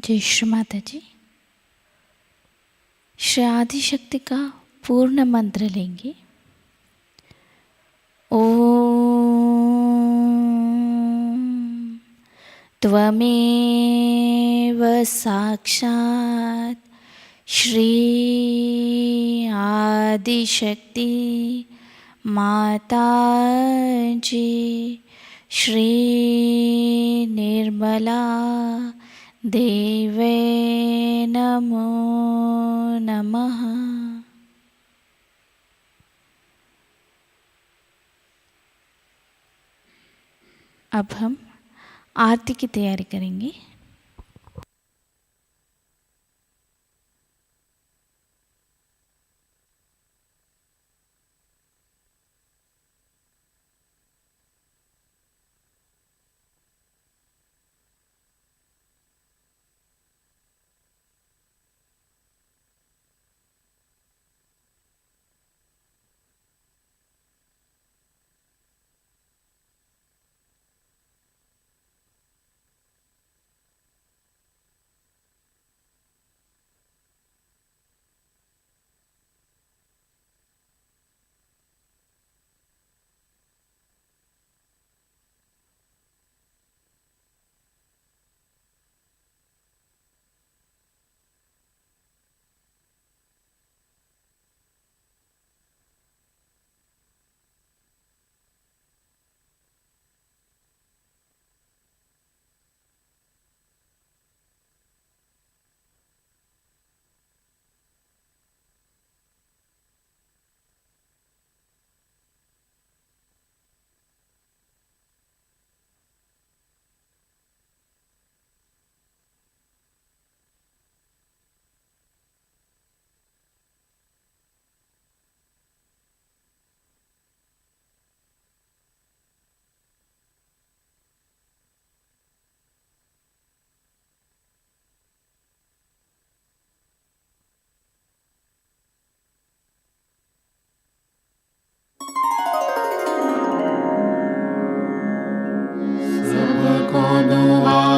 जय श्री माता जी। श्री आदिशक्ति का पूर्ण मंत्र लेंगे। ओम त्वमेव साक्षात् श्री आदिशक्ति माताजी श्री निर्मला देवे नमो नमः। अब हम आरती की तैयारी करेंगे। सबको दुआ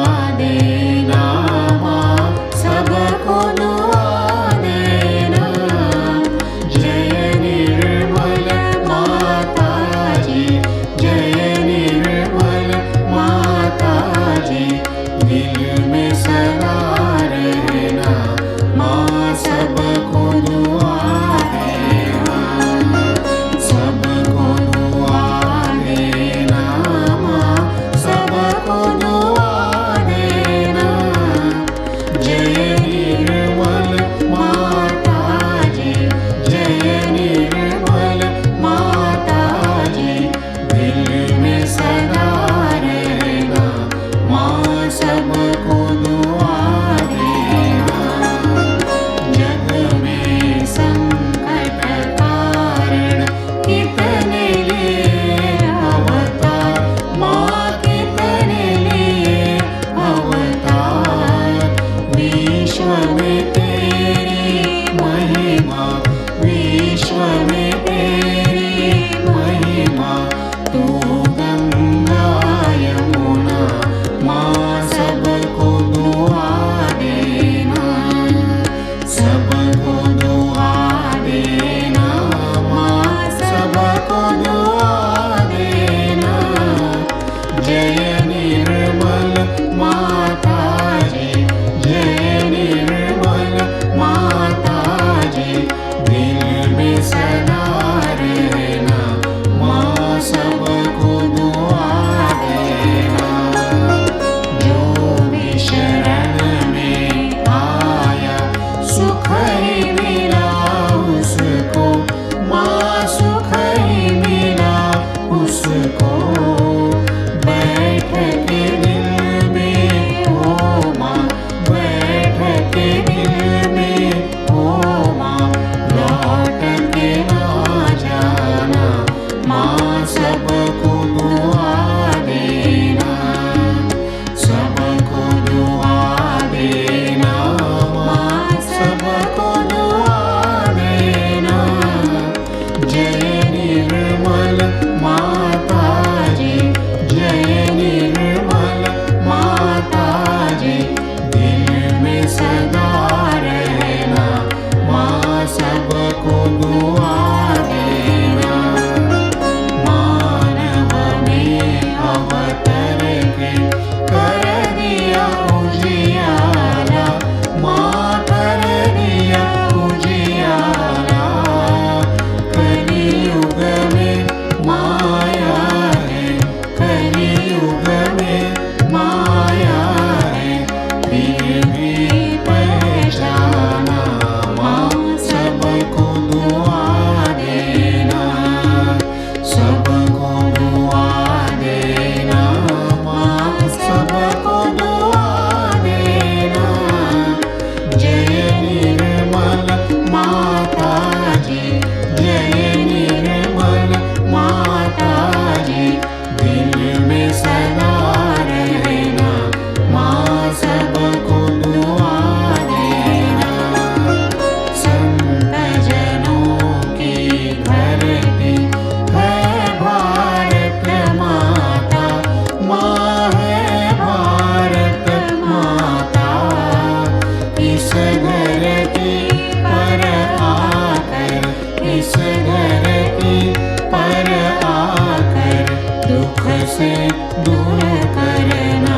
दूर करना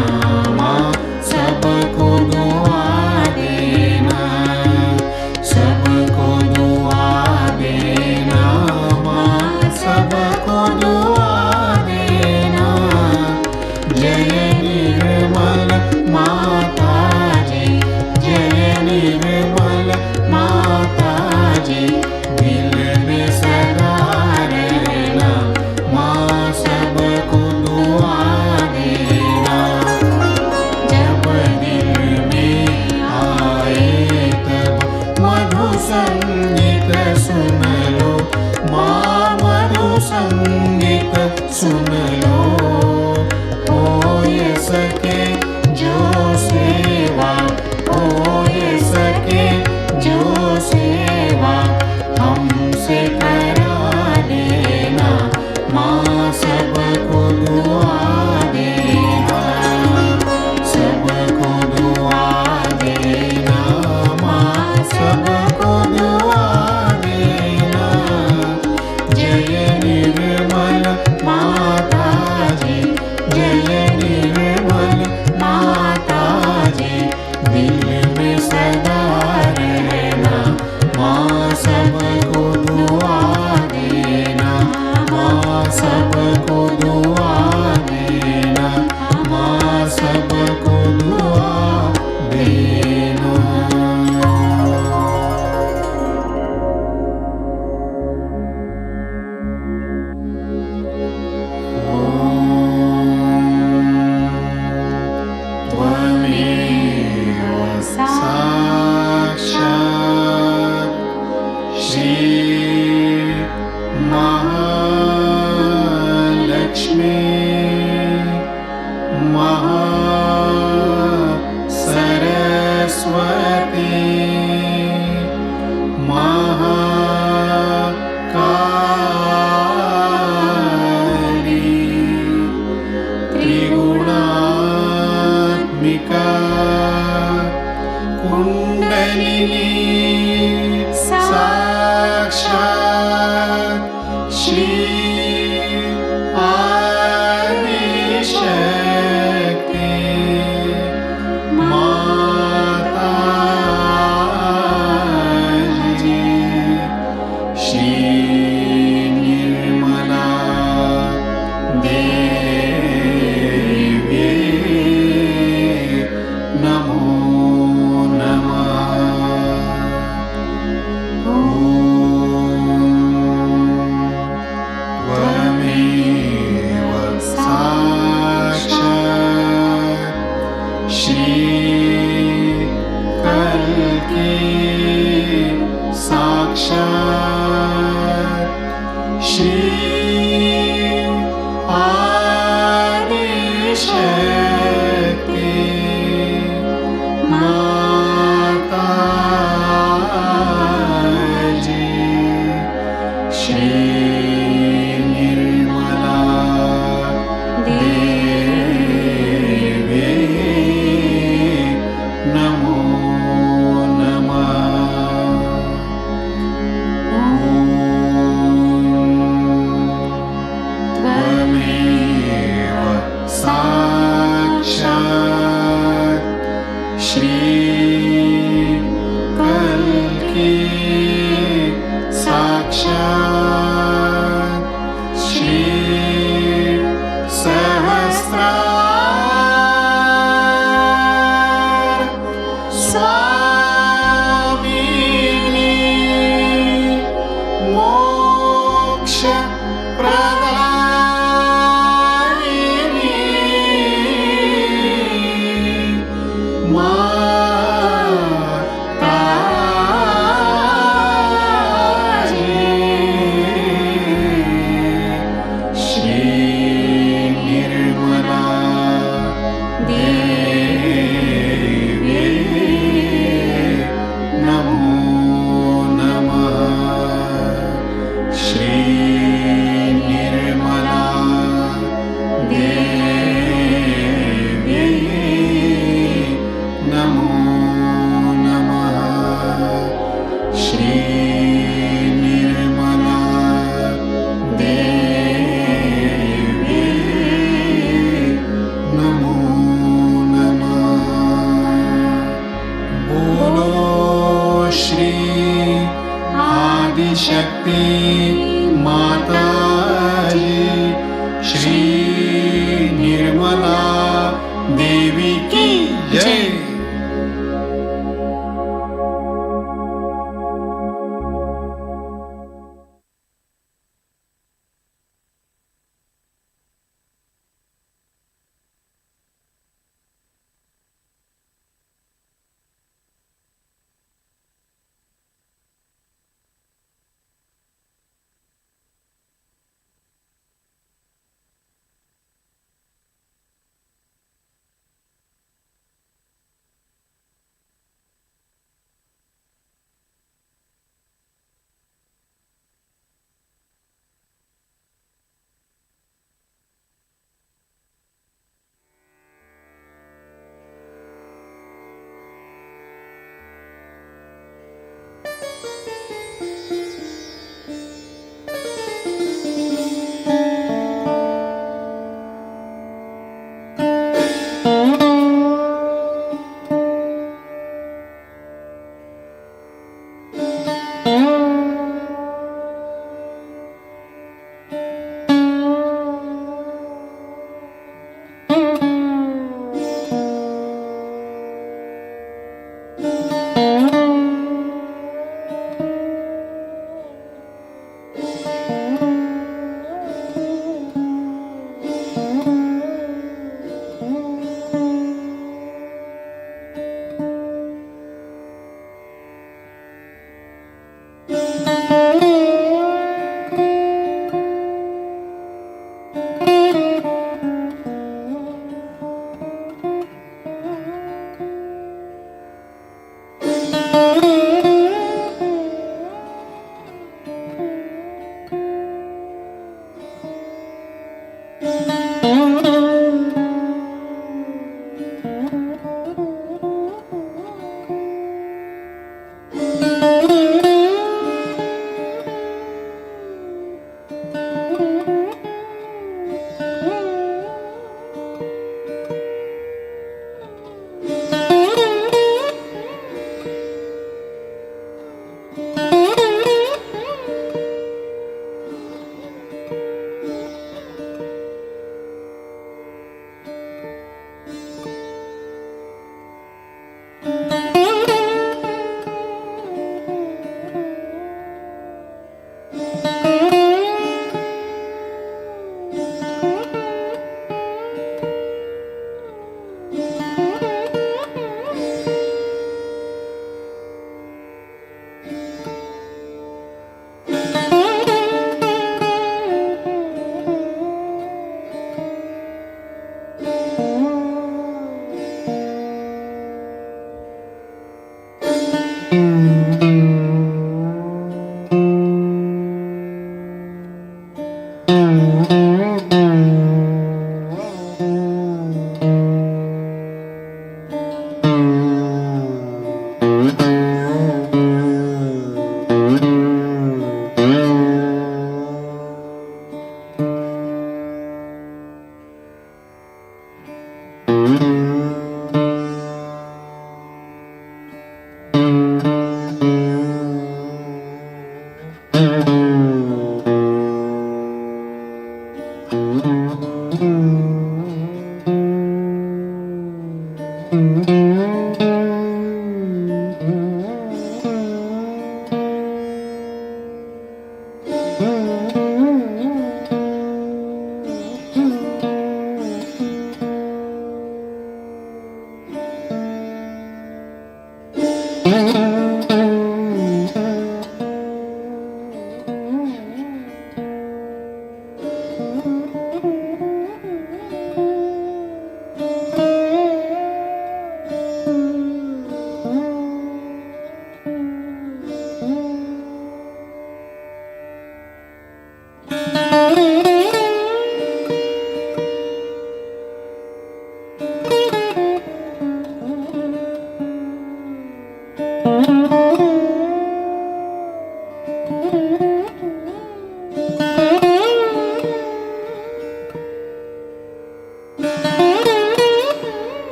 माँ, सबको दुआ देना, सबको दुआ देना माँ, सबको दुआ देना। जय निर्मल माताजी, जय निर्मल माताजी, दिल में सदा रहना माँ, सबको दुआ देना। जब दिल में आए तब मधु संगीत सुन लो माँ, मधु संगीत सुन लो। हो ये सके जो सेवा, हो ये सके जो सेवा, हमसे करा लेना माँ, सबको दुआ देना, सबको दुआ देना माँ, सबको दुआ देना। जय निर्मल माताजी, जय निर्मल माताजी, दिल में सदा रहना माँ, सबको दुआ देना माँ, सबको दुआ देना माँ, सबको दुआ देना। त्वमेव साक्षात् श्री महालक्ष्मी महासरस्वती महाकाली, त्रिगुणात्मिका कुण्डलिनी साक्षात् श्री आदिशक्ति माताजी, श्री निर्मला देवी नमो नमः। त्वमेव साक्षात् श्री कल्की साक्षात् श्री आदिशक्ति माताजी, श्री निर्मला देवी नमो नमः। त्वमेव साक्षात्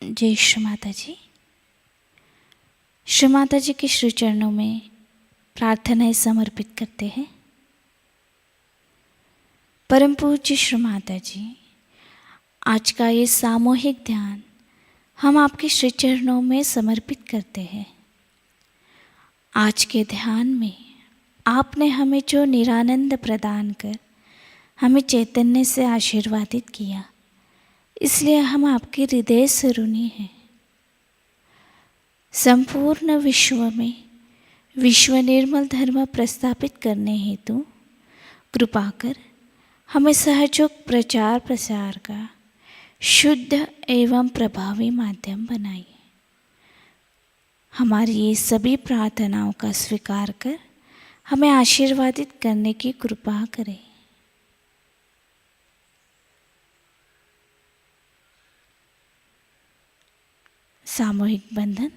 जय श्री माता जी। श्री माता जी के श्री चरणों में प्रार्थनाएं समर्पित करते हैं। परम पूज्य श्री माता जी, आज का ये सामूहिक ध्यान हम आपके श्री चरणों में समर्पित करते हैं। आज के ध्यान में आपने हमें जो निरानंद प्रदान कर हमें चैतन्य से आशीर्वादित किया, इसलिए हम आपके हृदय से ऋणी हैं। संपूर्ण विश्व में विश्व निर्मल धर्म प्रस्थापित करने हेतु कृपा कर हमें सहयोग प्रचार प्रसार का शुद्ध एवं प्रभावी माध्यम बनाइए। हमारी ये सभी प्रार्थनाओं का स्वीकार कर हमें आशीर्वादित करने की कृपा करें। सामूहिक बंधन।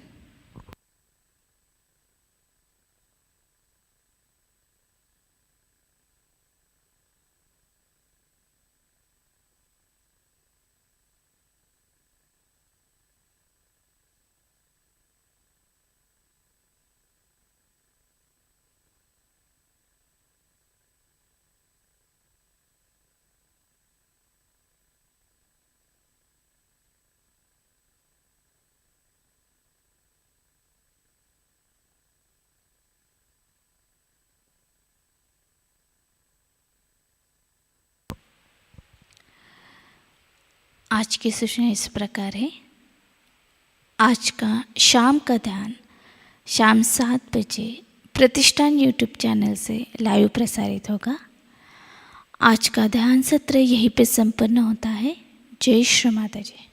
आज की सूचना इस प्रकार है। आज का शाम का ध्यान शाम 7 बजे प्रतिष्ठान यूट्यूब चैनल से लाइव प्रसारित होगा। आज का ध्यान सत्र यहीं पे संपन्न होता है। जय श्री माता जी।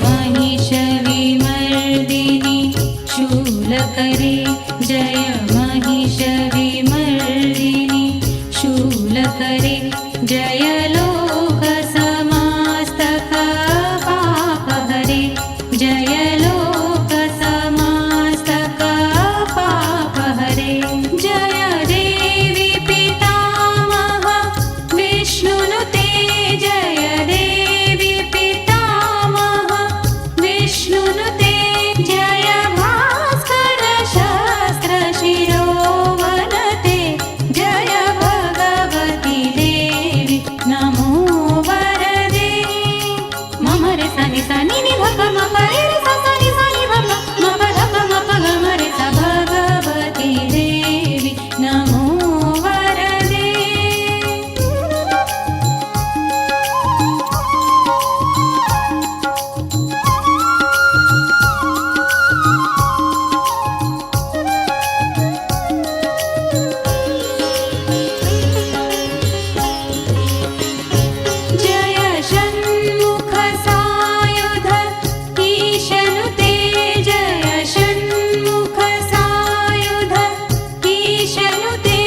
महिषविमर्दिनि शूलकरे जय महिषविमर्दिनि शूलकरे जय लोकसमास्तक पापहरे जय लोकसमास्तक पापहरे जय देवी पितामह विष्णुनुते जय देवी पितामह विष्णुनुते जय भास्कर शस्त्र शिरोवनते जय भगवती देवी नमो वरदे मम रे सनि सनि नि ध प म प रे रे स सनि सनि ध प म प ध प म प ग म रे स भगवती देवी नमो वरदे जय षण्मुख सायुध ईशनुते जय षण्मुख सायुध ईशनुते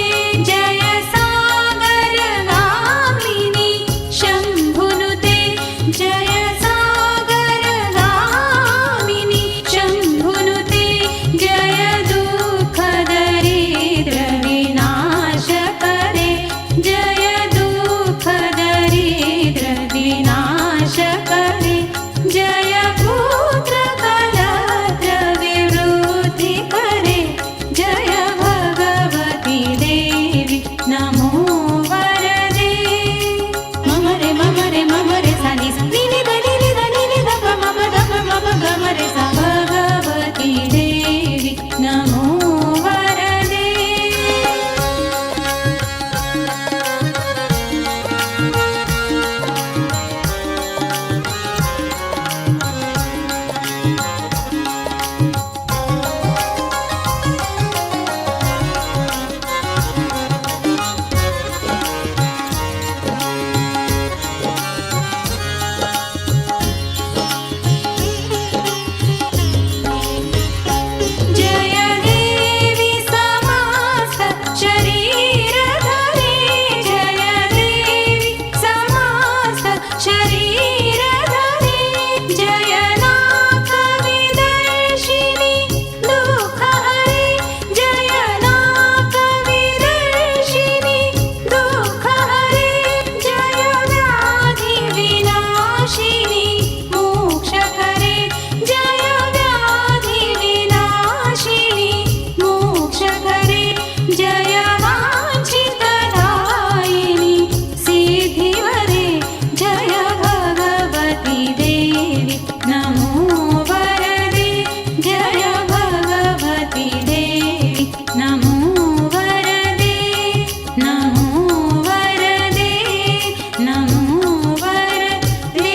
जय सागर गामिनी शम्भुनुते जय सागर गामिनी शम्भुनुते जय दुःख दरिद्र विनाश करे जय दुःख दरिद्र विनाश करे जय पुत्र कलत्र विवृद्धि करे जय भगवती देवी नमो वरदे मम रे सनि सनि नि ध नि नि ध नि नि ध प म प ध प म प ग म रे स भगवती देवी नमो वरदे जय देवी समस्त शरीरधरे जय देवी समस्त शरीरधरे जय नाक विदर्शिनी दुःखहरे जय नाक विदर्शिनी दुःखहरे जय व्याधि विनाशिनी मोक्षकरे जय व्याधि विनाशिनी मोक्षकरे जय वाञ्छितदायिनी सिद्धिवरे जय भगवती देवी नमो वरदे जय भगवती देवी नमो वरदे नमो वरदे नमो वरदे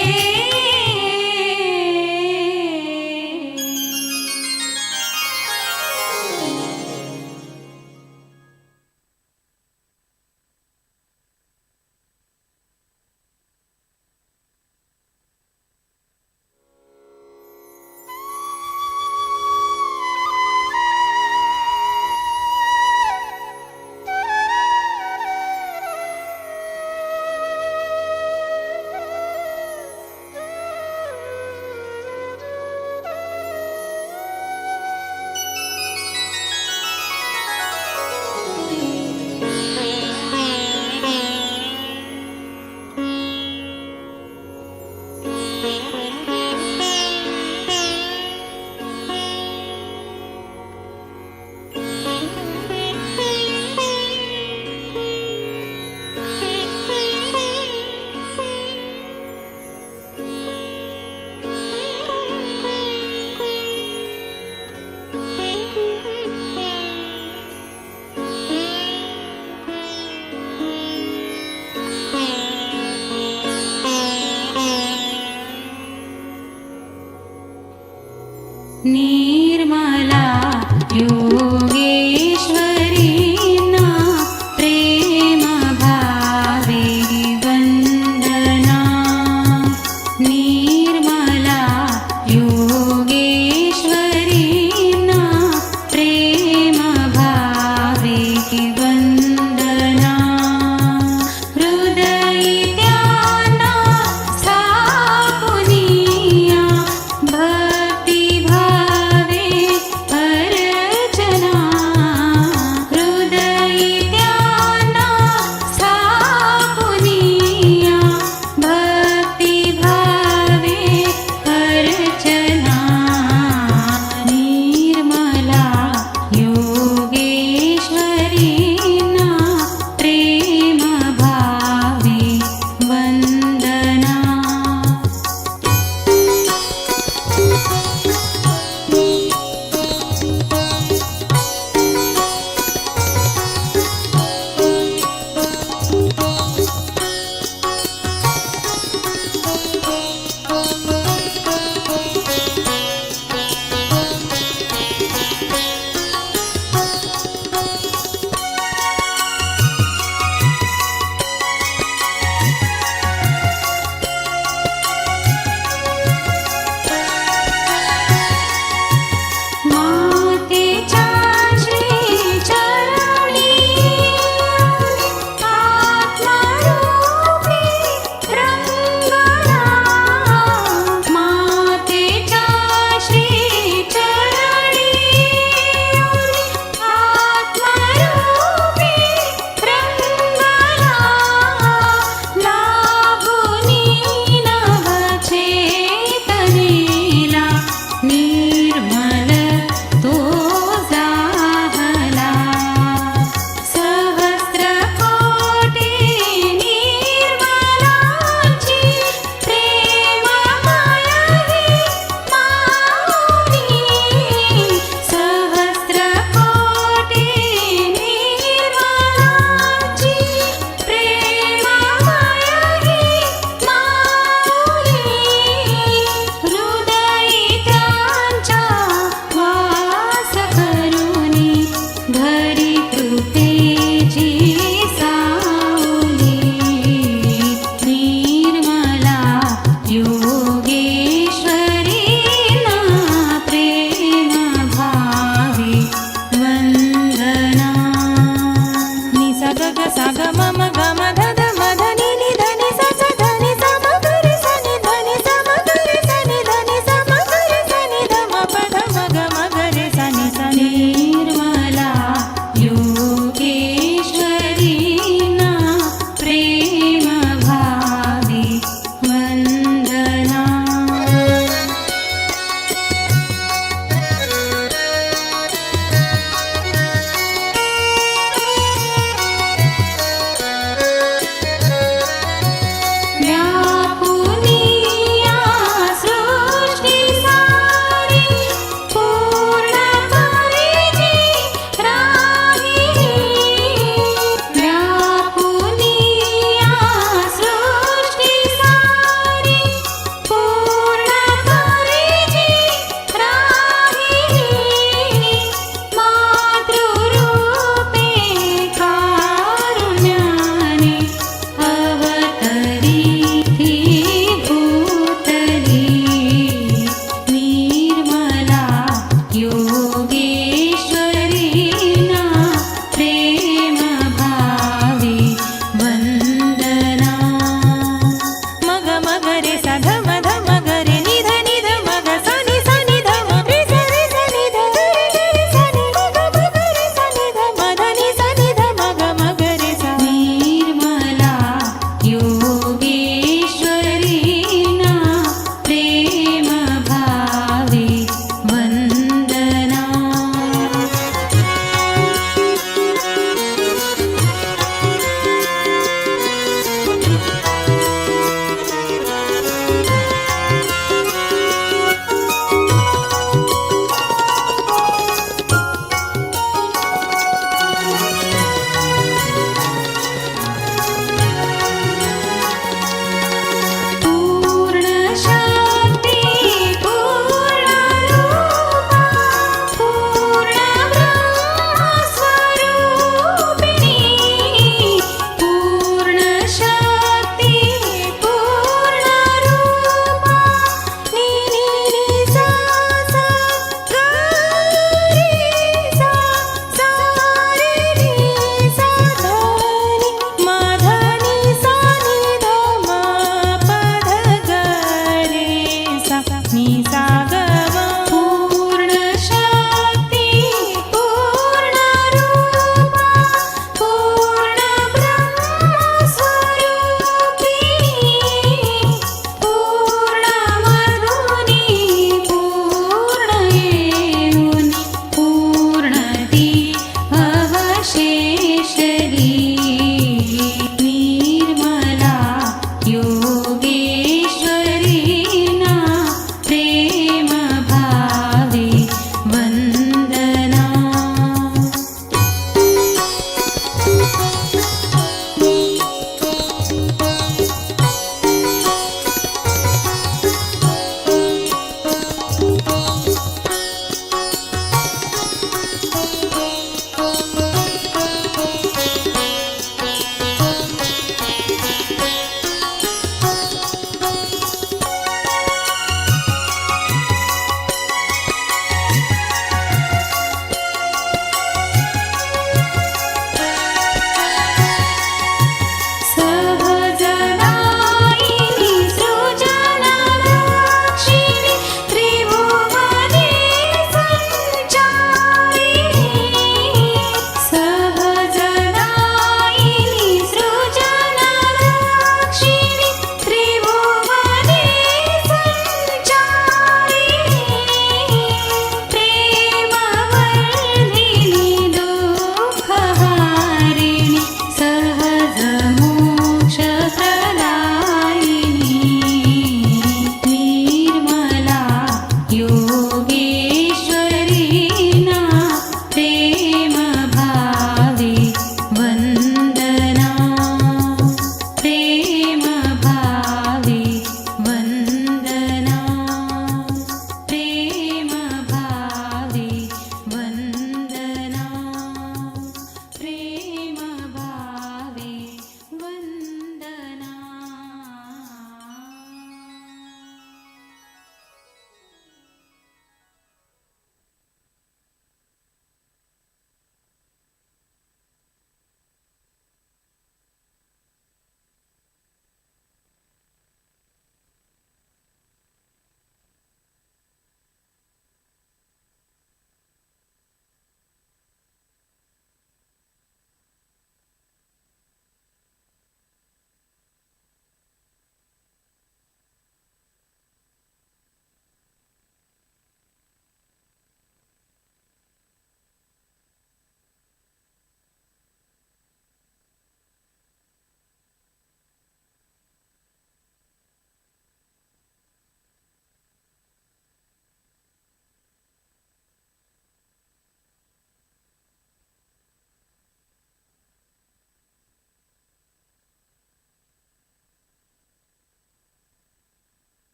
निर्मला योगी